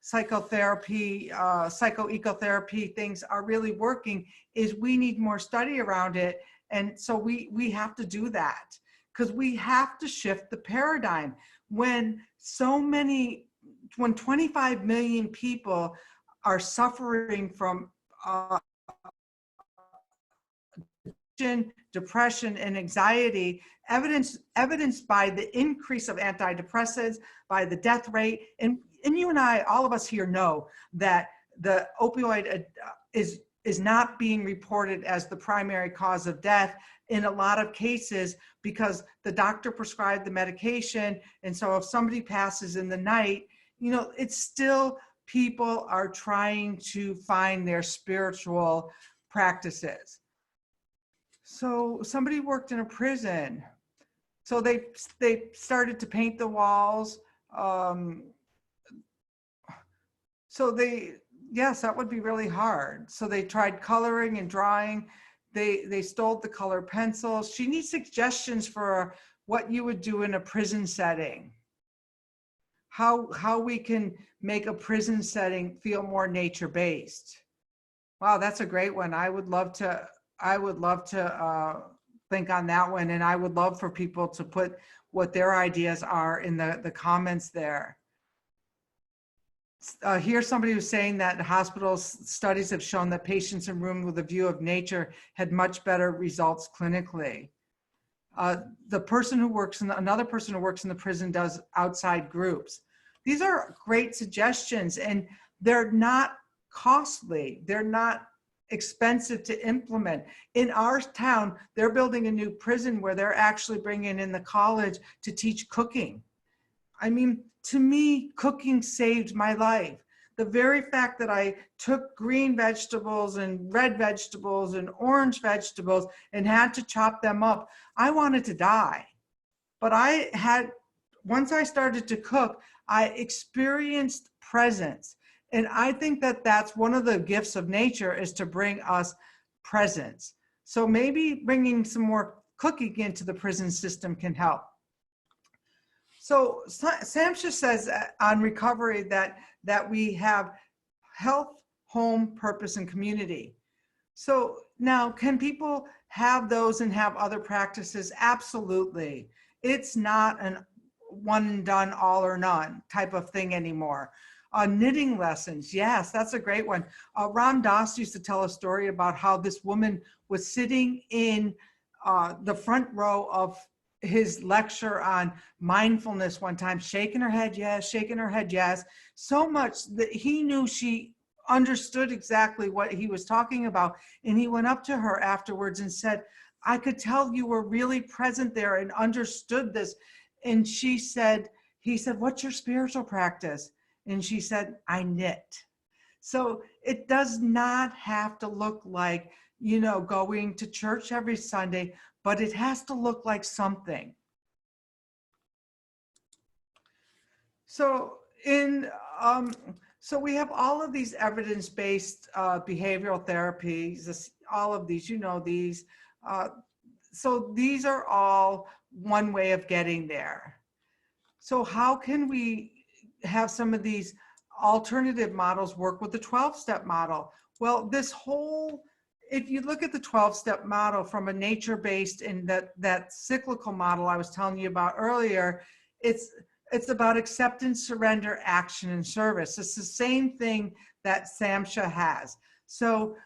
psychotherapy, psychoecotherapy things are really working? Is we need more study around it. And so we have to do that, because we have to shift the paradigm. When 25 million people are suffering from depression and anxiety, evidenced by the increase of antidepressants, by the death rate. And you and I, all of us here know that the opioid is not being reported as the primary cause of death in a lot of cases, because the doctor prescribed the medication. And so if somebody passes in the night, you know, it's still, people are trying to find their spiritual practices. So somebody worked in a prison. So they started to paint the walls. Yes, that would be really hard. So they tried coloring and drawing. They stole the color pencils. She needs suggestions for what you would do in a prison setting. How we can make a prison setting feel more nature-based. Wow, that's a great one. I would love to think on that one, and I would love for people to put what their ideas are in the comments there. Here's somebody who's saying that hospital studies have shown that patients in rooms with a view of nature had much better results clinically. The person who works in another person who works in the prison does outside groups. These are great suggestions, and they're not costly. They're not expensive to implement. In our town, they're building a new prison where they're actually bringing in the college to teach cooking. I mean, to me, cooking saved my life. The very fact that I took green vegetables and red vegetables and orange vegetables and had to chop them up, I wanted to die. But once I started to cook, I experienced presence. And I think that that's one of the gifts of nature, is to bring us presence. So maybe bringing some more cooking into the prison system can help. So Samsha says on recovery that we have health, home, purpose, and community. So now, can people have those and have other practices? Absolutely. It's not one and done, all or none type of thing anymore. Knitting lessons, yes, that's a great one. Ram Dass used to tell a story about how this woman was sitting in the front row of his lecture on mindfulness one time, shaking her head yes, shaking her head yes, so much that he knew she understood exactly what he was talking about. And he went up to her afterwards and said, I could tell you were really present there and understood this. And he said, what's your spiritual practice? And she said, I knit. So it does not have to look like, going to church every Sunday, but it has to look like something. So so we have all of these evidence-based behavioral therapies, all of these, these. So these are all one way of getting there. So how can we have some of these alternative models work with the 12-step model? Well, if you look at the 12-step model from a nature-based and that cyclical model I was telling you about earlier, it's about acceptance, surrender, action, and service. It's the same thing that Samsha has. So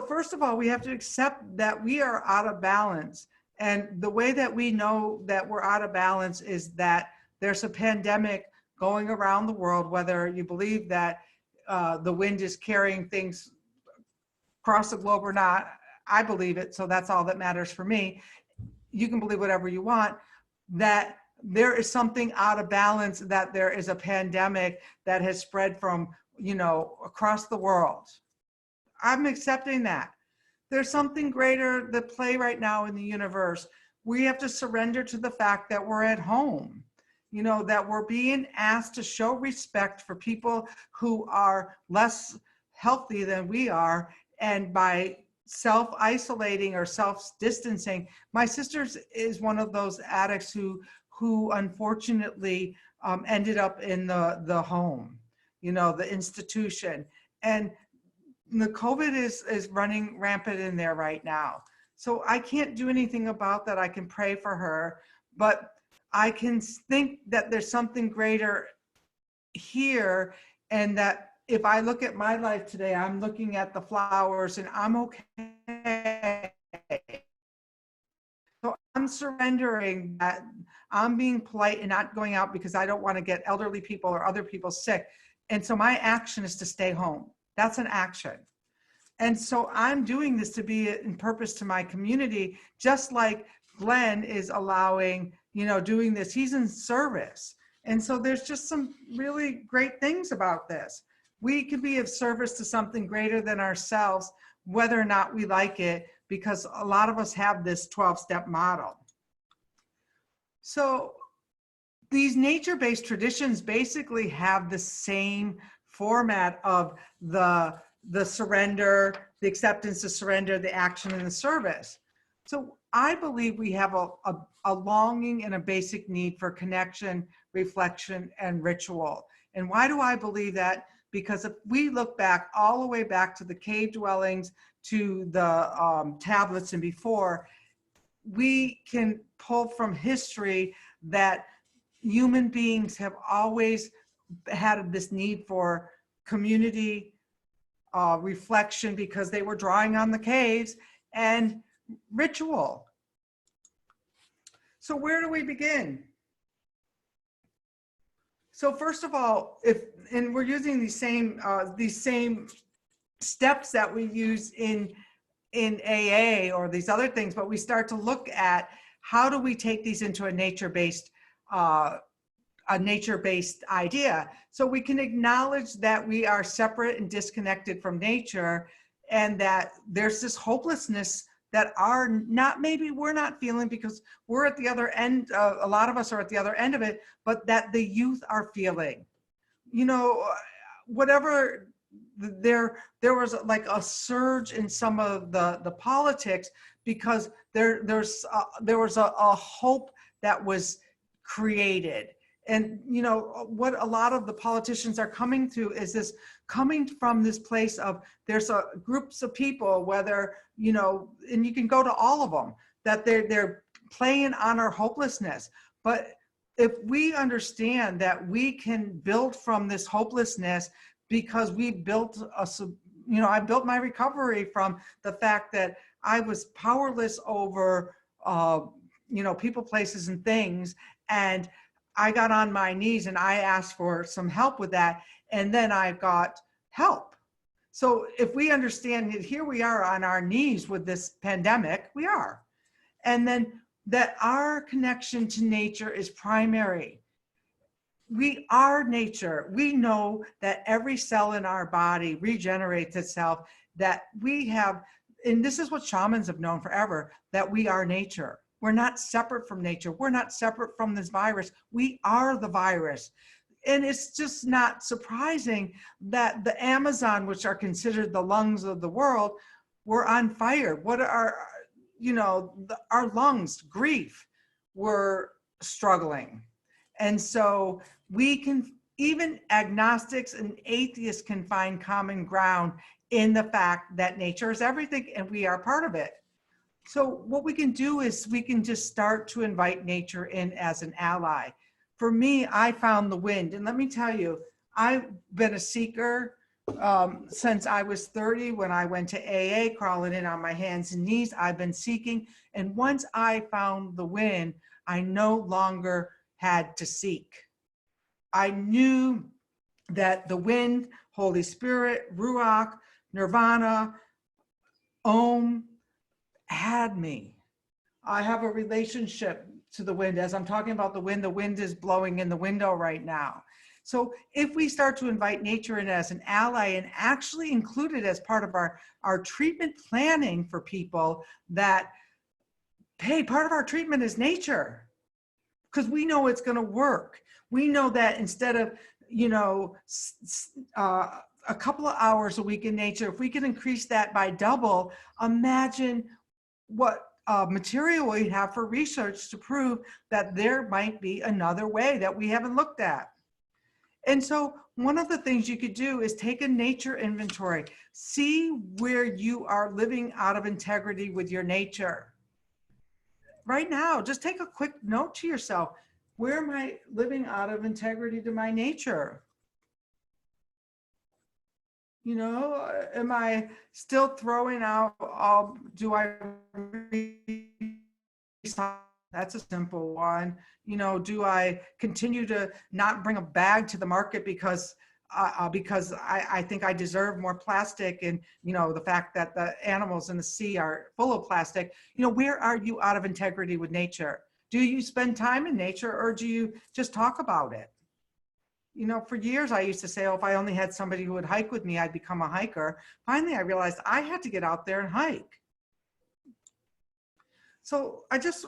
first of all, we have to accept that we are out of balance. And the way that we know that we're out of balance is that there's a pandemic going around the world, whether you believe that the wind is carrying things across the globe or not. I believe it, so that's all that matters for me. You can believe whatever you want, that there is something out of balance, that there is a pandemic that has spread from, across the world. I'm accepting that. There's something greater at play right now in the universe. We have to surrender to the fact that we're at home, that we're being asked to show respect for people who are less healthy than we are. And by self-isolating or self-distancing, my sister is one of those addicts who unfortunately ended up in the home, the institution. And the COVID is running rampant in there right now. So I can't do anything about that. I can pray for her, but I can think that there's something greater here, and that if I look at my life today, I'm looking at the flowers and I'm okay. So I'm surrendering that. I'm being polite and not going out because I don't want to get elderly people or other people sick. And so my action is to stay home. That's an action. And so I'm doing this to be in purpose to my community, just like Glenn is allowing, doing this. He's in service. And so there's just some really great things about this. We can be of service to something greater than ourselves, whether or not we like it, because a lot of us have this 12-step model. So these nature-based traditions basically have the same format of the surrender, the acceptance, the surrender, the action, and the service. So I believe we have a longing and a basic need for connection, reflection, and ritual. And why do I believe that? Because if we look back all the way back to the cave dwellings, to the tablets and before, we can pull from history that human beings have always had this need for community, reflection, because they were drawing on the caves, and ritual. So where do we begin? So first of all, and we're using these same steps that we use in AA or these other things, but we start to look at how do we take these into a nature-based idea. So we can acknowledge that we are separate and disconnected from nature, and that there's this hopelessness that we're not feeling because we're at the other end. A lot of us are at the other end of it, but that the youth are feeling, whatever. There was like a surge in some of the politics because there was a hope that was created. And what a lot of the politicians are coming from this place of, there's groups of people, whether and you can go to all of them, that they're playing on our hopelessness. But if we understand that we can build from this hopelessness, because we built I built my recovery from the fact that I was powerless over, people, places, and things. And I got on my knees and I asked for some help with that. And then I got help. So if we understand that here we are on our knees with this pandemic, we are. And then that our connection to nature is primary. We are nature. We know that every cell in our body regenerates itself, that we have, and this is what shamans have known forever, that we are nature. We're not separate from nature. We're not separate from this virus. We are the virus. And it's just not surprising that the Amazon, which are considered the lungs of the world, were on fire. What are, our lungs, grief, were struggling. And so we can, even agnostics and atheists can find common ground in the fact that nature is everything and we are part of it. So what we can do is we can just start to invite nature in as an ally. For me, I found the wind. And let me tell you, I've been a seeker since I was 30, when I went to AA, crawling in on my hands and knees. I've been seeking. And once I found the wind, I no longer had to seek. I knew that the wind, Holy Spirit, Ruach, Nirvana, Om, had me. I have a relationship to the wind. As I'm talking about the wind is blowing in the window right now. So if we start to invite nature in as an ally and actually include it as part of our treatment planning for people, that, hey, part of our treatment is nature, because we know it's going to work. We know that instead of, a couple of hours a week in nature, if we can increase that by double, imagine what material we have for research to prove that there might be another way that we haven't looked at. And so one of the things you could do is take a nature inventory. See where you are living out of integrity with your nature. Right now, just take a quick note to yourself. Where am I living out of integrity to my nature? Am I still throwing out, do I, that's a simple one. Do I continue to not bring a bag to the market because I think I deserve more plastic, and the fact that the animals in the sea are full of plastic? Where are you out of integrity with nature? Do you spend time in nature, or do you just talk about it? For years I used to say, oh, if I only had somebody who would hike with me, I'd become a hiker. Finally, I realized I had to get out there and hike. So I just,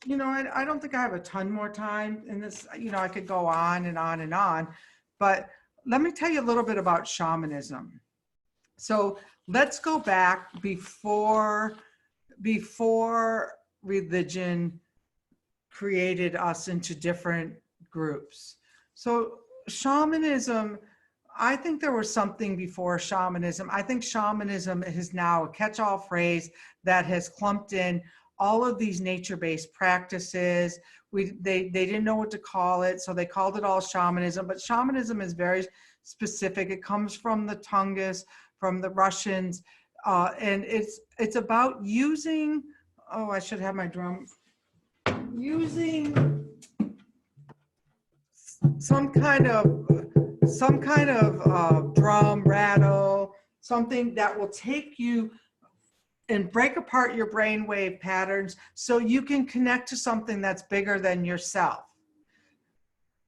I don't think I have a ton more time in this. I could go on and on and on, but let me tell you a little bit about shamanism. So let's go back before religion created us into different groups. So shamanism, I think there was something before shamanism. I think shamanism is now a catch-all phrase that has clumped in all of these nature-based practices. They didn't know what to call it, so they called it all shamanism. But shamanism is very specific. It comes from the Tungus, from the Russians, and it's about using. Oh, I should have my drum. Using some kind of drum, rattle, something that will take you and break apart your brainwave patterns so you can connect to something that's bigger than yourself.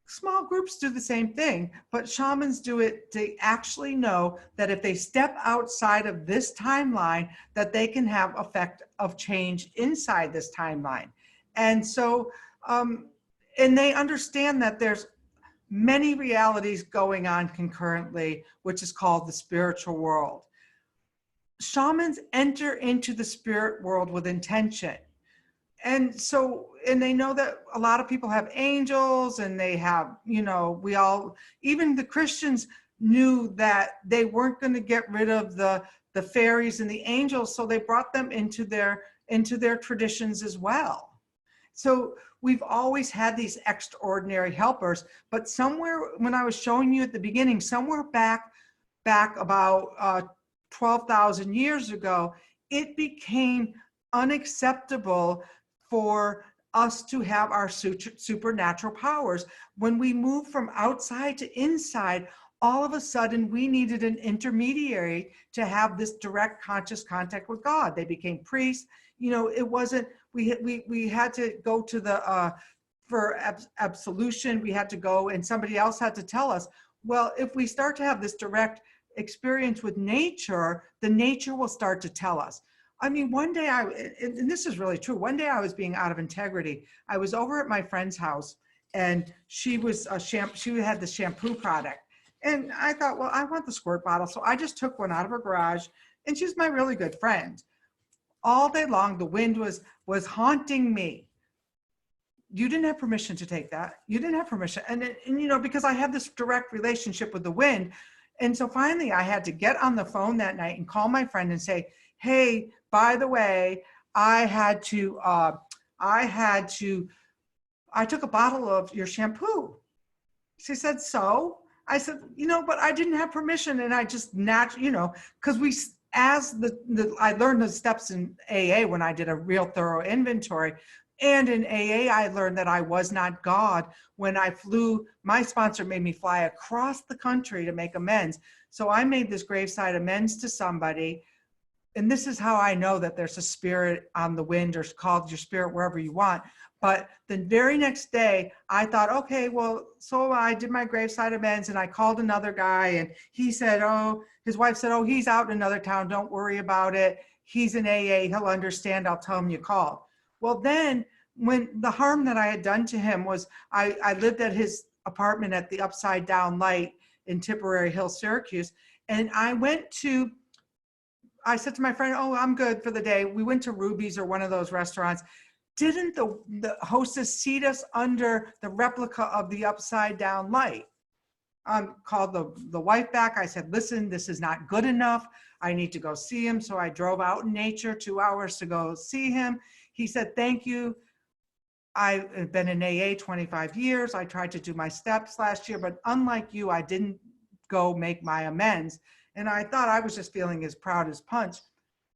Small groups do the same thing, but shamans do it to actually know that if they step outside of this timeline, that they can have effect of change inside this timeline. And so, and they understand that there's many realities going on concurrently, which is called the spiritual world. Shamans enter into the spirit world with intention. And so, and they know that a lot of people have angels, and they have, even the Christians knew that they weren't going to get rid of the fairies and the angels, so they brought them into their traditions as well. So we've always had these extraordinary helpers, but somewhere when I was showing you at the beginning, somewhere back about 12,000 years ago, it became unacceptable for us to have our supernatural powers. When we moved from outside to inside, all of a sudden we needed an intermediary to have this direct conscious contact with God. They became priests. You know, it wasn't, we had to go to the, for absolution, we had to go and somebody else had to tell us, well, if we start to have this direct experience with nature, the nature will start to tell us. I mean, one day and this is really true. One day I was being out of integrity. I was over at my friend's house and she was she had the shampoo product. And I thought, well, I want the squirt bottle. So I just took one out of her garage and she's my really good friend. All day long, the wind was haunting me. You didn't have permission to take that. You didn't have permission. And you know, because I have this direct relationship with the wind. And so finally I had to get on the phone that night and call my friend and say, hey, by the way, I took a bottle of your shampoo. She said, so? I said, you know, but I didn't have permission. And I just you know, because I learned the steps in AA when I did a real thorough inventory. And in AA, I learned that I was not God. When I flew, my sponsor made me fly across the country to make amends. So I made this graveside amends to somebody. And this is how I know that there's a spirit on the wind, or called your spirit wherever you want. But the very next day, I thought, okay, well, so I did my graveside amends and I called another guy and he said, oh, his wife said, oh, he's out in another town. Don't worry about it. He's in AA. He'll understand. I'll tell him you called. Well, then when the harm that I had done to him was I lived at his apartment at the Upside Down Light in Tipperary Hill, Syracuse. And I said to my friend, oh, I'm good for the day. We went to Ruby's or one of those restaurants. Didn't the hostess seat us under the replica of the Upside Down Light? Called the wife back. I said, listen, this is not good enough. I need to go see him. So I drove out in nature 2 hours to go see him. He said, thank you. I've been in AA 25 years. I tried to do my steps last year, but unlike you, I didn't go make my amends. And I thought I was just feeling as proud as punch.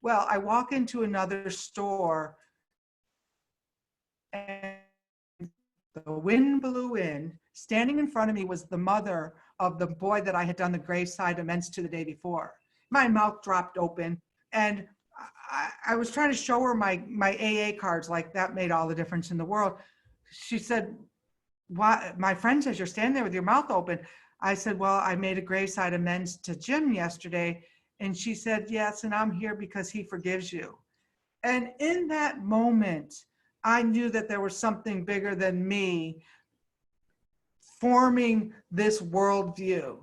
Well, I walk into another store and the wind blew in. Standing in front of me was the mother of the boy that I had done the graveside amends to the day before. My mouth dropped open and I was trying to show her my AA cards, like that made all the difference in the world. She said, why? My friend says you're standing there with your mouth open. I said, well, I made a graveside amends to Jim yesterday. And she said, yes, and I'm here because he forgives you. And in that moment, I knew that there was something bigger than me forming this worldview.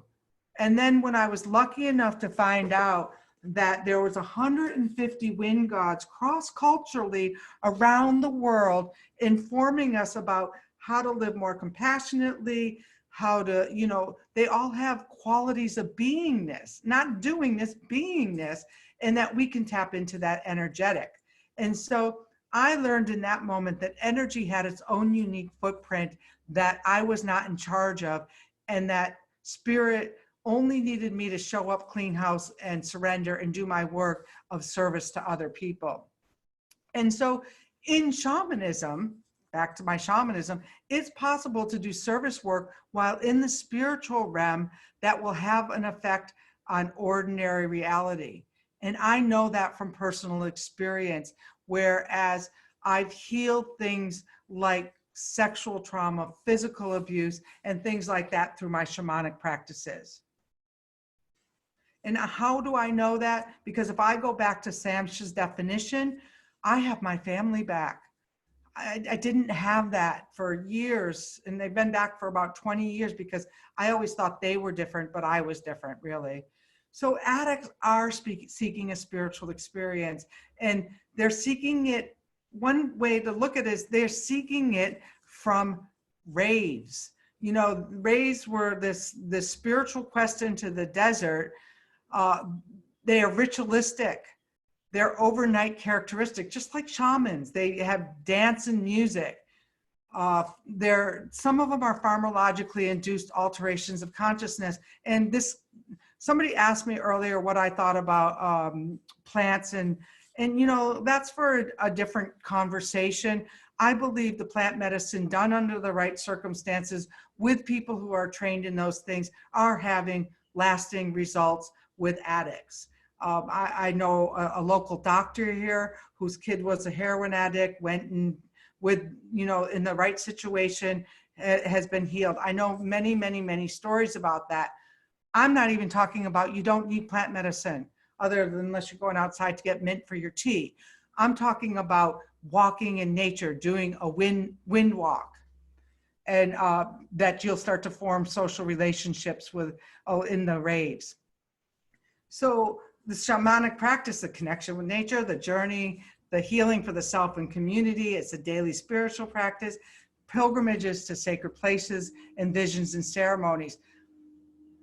And then when I was lucky enough to find out that there was 150 wind gods cross-culturally around the world informing us about how to live more compassionately, how to, you know, they all have qualities of beingness, not doingness, beingness, and that we can tap into that energetic. And so I learned in that moment that energy had its own unique footprint that I was not in charge of, and that spirit only needed me to show up, clean house, and surrender and do my work of service to other people. And so in shamanism, back to my shamanism, it's possible to do service work while in the spiritual realm that will have an effect on ordinary reality. And I know that from personal experience, whereas I've healed things like sexual trauma, physical abuse, and things like that through my shamanic practices. And how do I know that? Because if I go back to Samsha's definition, I have my family back. I didn't have that for years, and they've been back for about 20 years because I always thought they were different, but I was different, really. So addicts are seeking a spiritual experience, and they're seeking it. One way to look at it is they're seeking it from raves. You know, raves were this spiritual quest into the desert. They are ritualistic. They're overnight characteristic, just like shamans. They have dance and music. Some of them are pharmacologically induced alterations of consciousness. And somebody asked me earlier what I thought about plants, and that's for a different conversation. I believe the plant medicine done under the right circumstances with people who are trained in those things are having lasting results with addicts. I know a local doctor here whose kid was a heroin addict, went and in the right situation, has been healed. I know many, many, many stories about that. I'm not even talking about you don't need plant medicine other than unless you're going outside to get mint for your tea. I'm talking about walking in nature, doing a wind walk, and that you'll start to form social relationships in the raves. So the shamanic practice, the connection with nature, the journey, the healing for the self and community, it's a daily spiritual practice, pilgrimages to sacred places, and visions and ceremonies.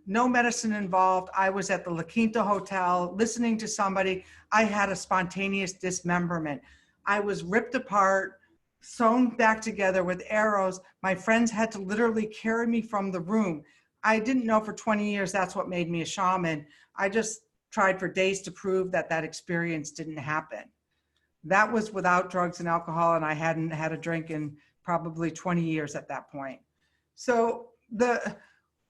No medicine involved. I was at the La Quinta Hotel listening to somebody. I had a spontaneous dismemberment. I was ripped apart, sewn back together with arrows. My friends had to literally carry me from the room. I didn't know for 20 years that's what made me a shaman. I just tried for days to prove that that experience didn't happen. That was without drugs and alcohol, and I hadn't had a drink in probably 20 years at that point. So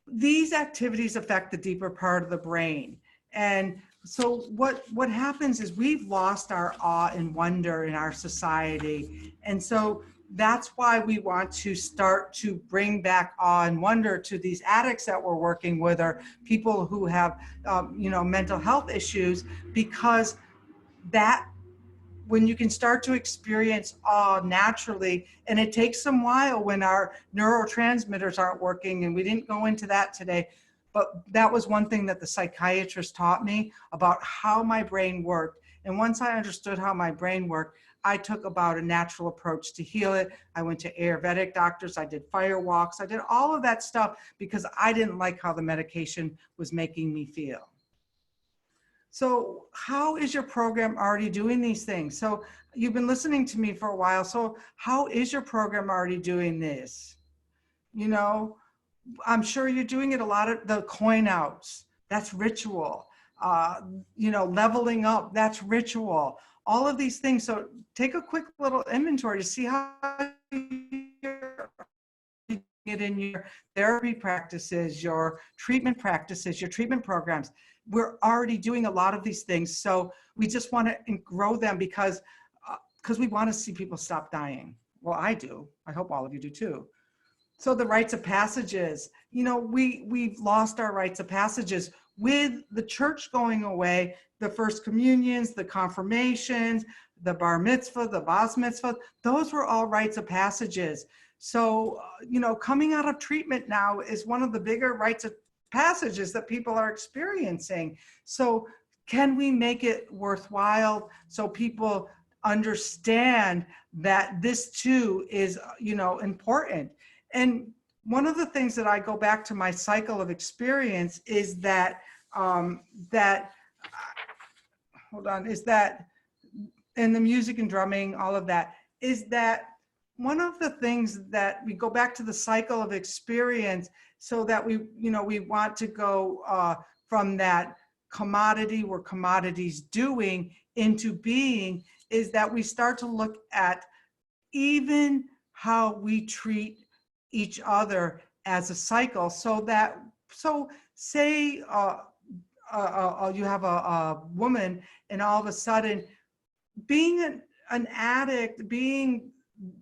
these activities affect the deeper part of the brain. And so what happens is we've lost our awe and wonder in our society. And so that's why we want to start to bring back awe and wonder to these addicts that we're working with, or people who have, mental health issues, because when you can start to experience awe naturally, and it takes some while when our neurotransmitters aren't working, and we didn't go into that today, but that was one thing that the psychiatrist taught me about how my brain worked. And once I understood how my brain worked, I took about a natural approach to heal it. I went to Ayurvedic doctors, I did fire walks, I did all of that stuff because I didn't like how the medication was making me feel. So how is your program already doing these things? So you've been listening to me for a while. So how is your program already doing this? I'm sure you're doing it a lot of the coin outs. That's ritual. Leveling up, that's ritual. All of these things. So take a quick little inventory to see how you're it in your therapy practices, your treatment practices, your treatment programs. We're already doing a lot of these things. So we just want to grow them because we want to see people stop dying. Well, I do. I hope all of you do too. So the rites of passages, we've lost our rites of passages with the church going away, the first communions, the confirmations, the bar mitzvah, the bas mitzvah, those were all rites of passages. So, coming out of treatment now is one of the bigger rites of passages that people are experiencing. So can we make it worthwhile so people understand that this too is, important? And one of the things that I go back to my cycle of experience is that, and the music and drumming, all of that, is that one of the things that we go back to the cycle of experience so that we want to go from that commodity where commodities doing into being, is that we start to look at even how we treat each other as a cycle. So say you have a woman, and all of a sudden being an addict, being,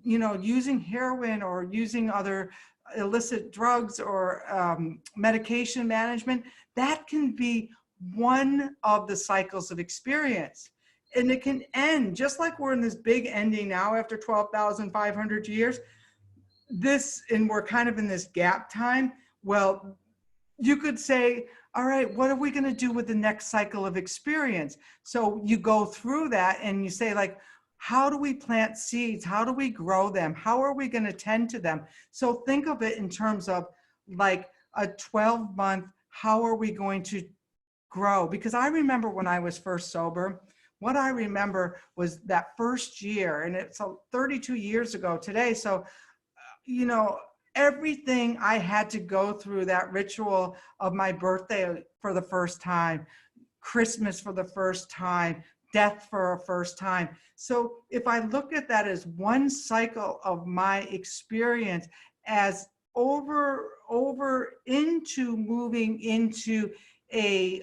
using heroin or using other illicit drugs or medication management, that can be one of the cycles of experience. And it can end, just like we're in this big ending now after 12,500 years, and we're kind of in this gap time. Well, you could say, all right, what are we going to do with the next cycle of experience? So you go through that and you say, like, how do we plant seeds? How do we grow them? How are we going to tend to them? So think of it in terms of like a 12-month, how are we going to grow? Because I remember when I was first sober, what I remember was that first year, and it's 32 years ago today. So you know, everything I had to go through, that ritual of my birthday for the first time, Christmas for the first time, death for a first time. So if I look at that as one cycle of my experience, as over into moving into a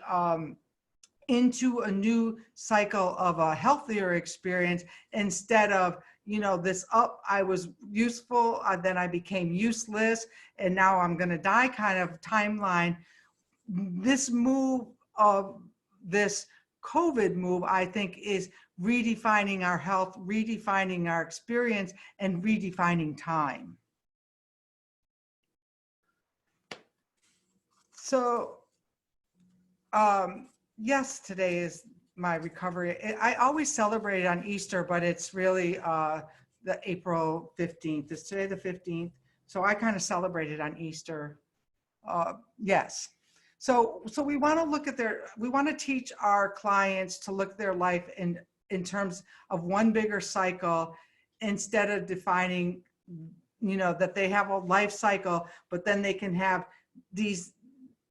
new cycle of a healthier experience, instead of, you know, this up, I was useful, then I became useless, and now I'm going to die kind of timeline. This move of this COVID move, I think, is redefining our health, redefining our experience, and redefining time. So, yes, today is my recovery. I always celebrate it on Easter, but it's really the April 15th. It's today the 15th. So I kind of celebrate it on Easter. Yes. So we want to look at we want to teach our clients to look at their life in terms of one bigger cycle, instead of defining, you know, that they have a life cycle, but then they can have these,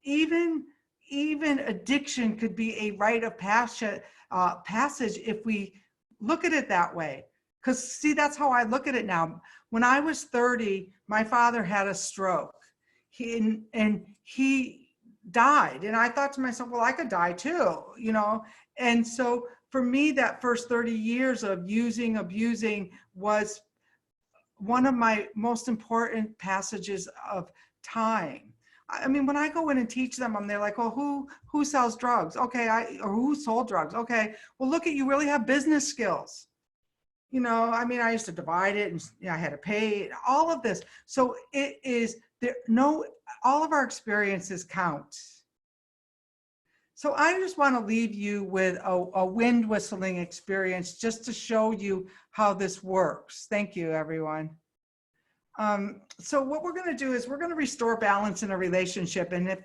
even addiction could be a rite of passage if we look at it that way. Because see, that's how I look at it now. When I was 30, my father had a stroke. He died, and I thought to myself, well, I could die too, you know. And so for me, that first 30 years of abusing was one of my most important passages of time. I mean, when I go in and teach them, they're like, well, who sells drugs? Okay, or who sold drugs? Okay, well, look at, you really have business skills. You know, I mean, I used to divide it, and you know, I had to pay all of this. So it is there. No, all of our experiences count. So I just want to leave you with a wind whistling experience, just to show you how this works. Thank you, everyone. So what we're going to do is we're going to restore balance in a relationship. And if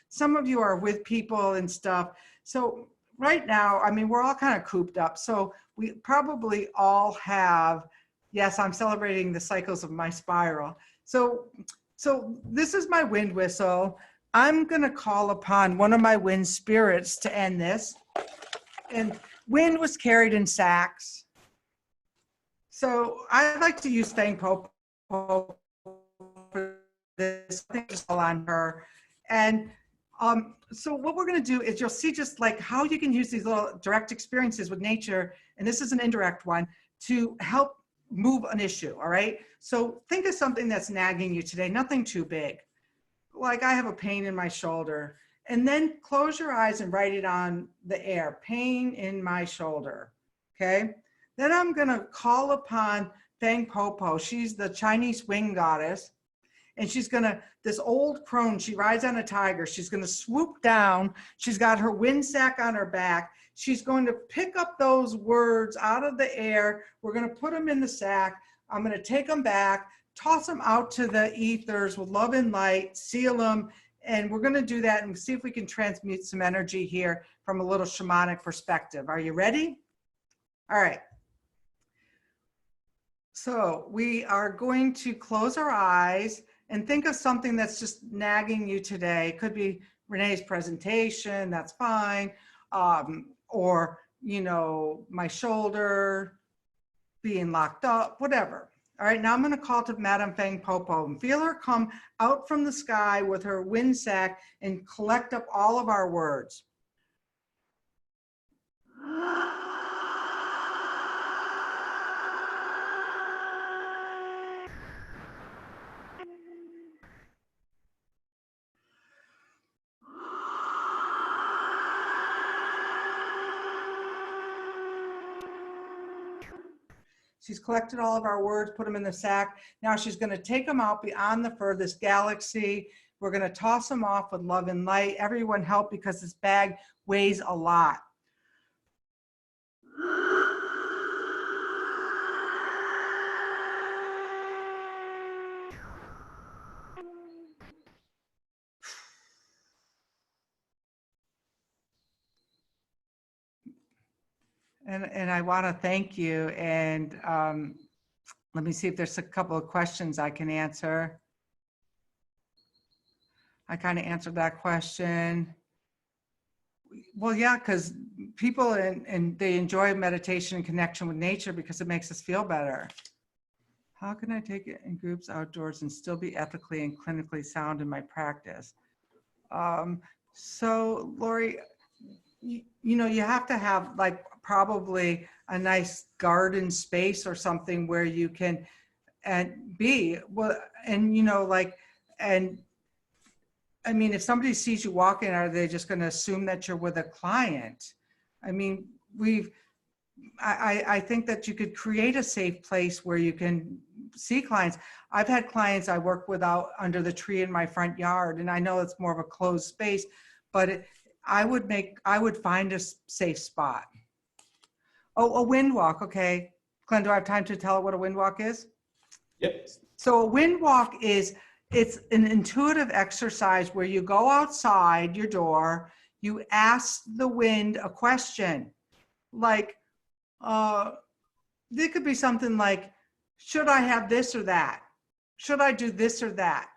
some of you are with people and stuff, so right now, I mean, we're all kind of cooped up. So we probably all have, yes, I'm celebrating the cycles of my spiral. So this is my wind whistle. I'm going to call upon one of my wind spirits to end this. And wind was carried in sacks. So I like to use Fang Pope for this. I think it's all on her. And so what we're going to do is, you'll see just like how you can use these little direct experiences with nature, and this is an indirect one, to help move an issue. All right. So think of something that's nagging you today, nothing too big. Like I have a pain in my shoulder, and then close your eyes and write it on the air, pain in my shoulder. Okay. Then I'm going to call upon Fang Popo. She's the Chinese wind goddess. And she's gonna, this old crone, she rides on a tiger. She's gonna swoop down. She's got her wind sack on her back. She's going to pick up those words out of the air. We're gonna put them in the sack. I'm gonna take them back, toss them out to the ethers with love and light, seal them. And we're gonna do that and see if we can transmute some energy here from a little shamanic perspective. Are you ready? All right. So we are going to close our eyes and think of something that's just nagging you today. It could be Renee's presentation, that's fine. Or, you know, my shoulder being locked up, whatever. All right, now I'm gonna call to Madame Fang Popo and feel her come out from the sky with her wind sack and collect up all of our words. She's collected all of our words, put them in the sack. Now she's going to take them out beyond the furthest galaxy. We're going to toss them off with love and light. Everyone help, because this bag weighs a lot. And I want to thank you. And Let me see if there's a couple of questions I can answer. I kind of answered that question. Well, yeah, because people and they enjoy meditation and connection with nature because it makes us feel better. How can I take it in groups outdoors and still be ethically and clinically sound in my practice? So Lori, you know, you have to have like probably a nice garden space or something where you can and be well, and you know, like, and I mean, if somebody sees you walking, are they just going to assume that you're with a client? I mean, I think that you could create a safe place where you can see clients. I've had clients I work with out under the tree in my front yard, and I know it's more of a closed space, but I would find a safe spot. Oh, a wind walk. Okay. Glenn, do I have time to tell what a wind walk is? Yep. So a wind walk it's an intuitive exercise where you go outside your door, you ask the wind a question. Like, there could be something like, should I have this or that? Should I do this or that?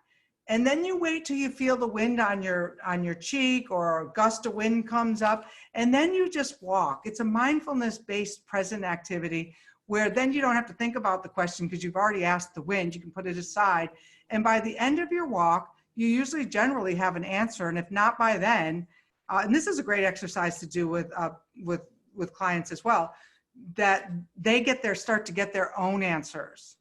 And then you wait till you feel the wind on your cheek or a gust of wind comes up, and then you just walk. It's a mindfulness-based present activity where then you don't have to think about the question because you've already asked the wind. You can put it aside. And by the end of your walk, you usually generally have an answer. And if not by then, and this is a great exercise to do with clients as well, that they start to get their own answers.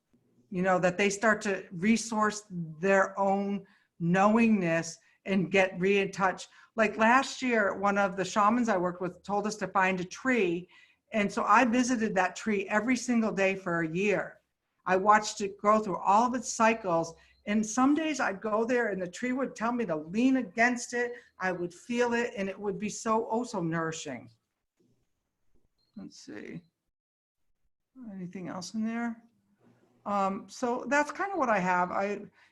You know, that they start to resource their own knowingness and get in touch. Like last year, one of the shamans I worked with told us to find a tree. And so I visited that tree every single day for a year. I watched it grow through all of its cycles. And some days I'd go there and the tree would tell me to lean against it. I would feel it and it would be so nourishing. Let's see. Anything else in there? So that's kind of what I have.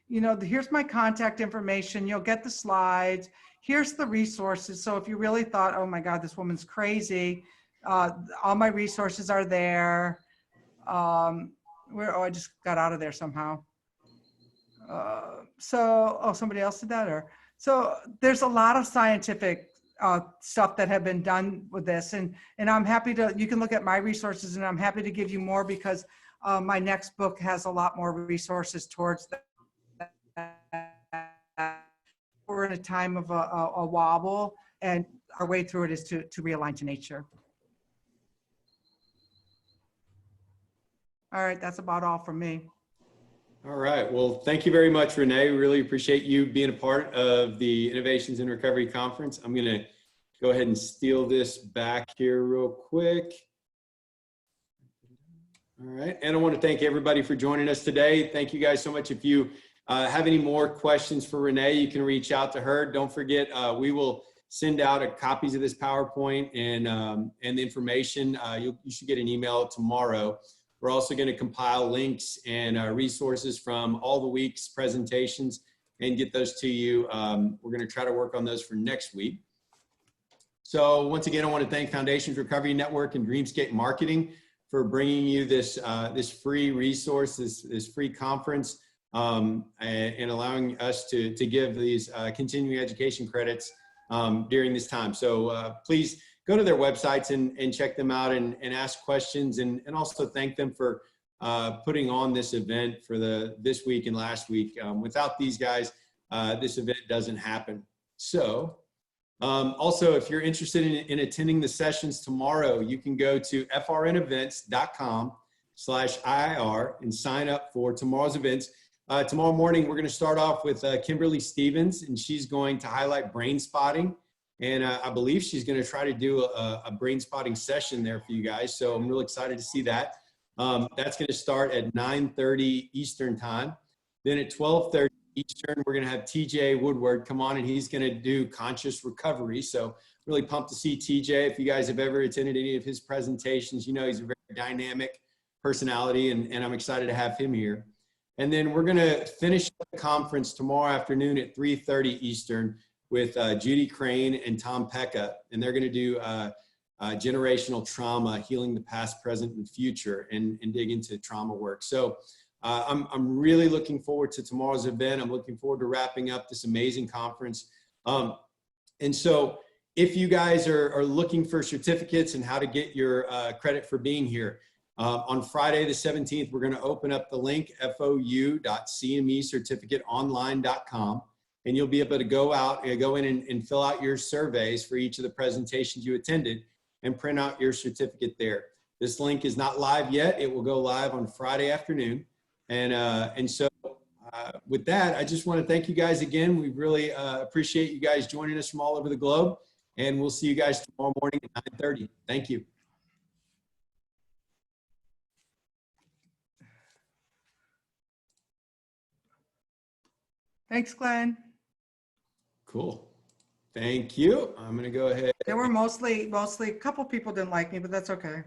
Here's my contact information. You'll get the slides. Here's the resources. So if you really thought, oh my God, this woman's crazy, all my resources are there. I just got out of there somehow. Somebody else did that, so there's a lot of scientific stuff that have been done with this, and I'm happy to. You can look at my resources, and I'm happy to give you more because my next book has a lot more resources towards that. We're in a time of a wobble, and our way through it is to realign to nature. All right, that's about all from me. All right. Well, thank you very much, Renee. We really appreciate you being a part of the Innovations in Recovery Conference. I'm going to go ahead and steal this back here real quick. All right. And I want to thank everybody for joining us today. Thank you guys so much. If you have any more questions for Renee, you can reach out to her. Don't forget, we will send out copies of this PowerPoint and the information. You should get an email tomorrow. We're also going to compile links and resources from all the week's presentations and get those to you. We're going to try to work on those for next week. So once again, I want to thank Foundations Recovery Network and Dreamscape Marketing for bringing you this free resource, this free conference, and allowing us to give these continuing education credits during this time. So please go to their websites and check them out and ask questions and also thank them for putting on this event for this week and last week. Without these guys, this event doesn't happen. So also, if you're interested in attending the sessions tomorrow, you can go to frnevents.com/IR and sign up for tomorrow's events. Tomorrow morning, we're going to start off with Kimberly Stevens, and she's going to highlight brain spotting. And I believe she's going to try to do a brain spotting session there for you guys. So I'm really excited to see that. That's going to start at 9:30 Eastern time. Then at 12:30 Eastern, we're going to have TJ Woodward come on, and he's going to do conscious recovery. So really pumped to see TJ. If you guys have ever attended any of his presentations, you know he's a very dynamic personality, and I'm excited to have him here. And then we're going to finish the conference tomorrow afternoon at 3:30 Eastern with Judy Crane and Tom Pekka, and they're going to do generational trauma, healing the past, present, and future, and dig into trauma work. So I'm really looking forward to tomorrow's event. I'm looking forward to wrapping up this amazing conference. And so if you guys are looking for certificates and how to get your credit for being here, on Friday the 17th, we're going to open up the link, fou.cmecertificateonline.com, and you'll be able to go in and fill out your surveys for each of the presentations you attended and print out your certificate there. This link is not live yet. It will go live on Friday afternoon. And so with that, I just want to thank you guys again. We really appreciate you guys joining us from all over the globe. And we'll see you guys tomorrow morning at 9:30. Thank you. Thanks, Glenn. Cool. Thank you. I'm going to go ahead. There were mostly a couple people didn't like me, but that's okay.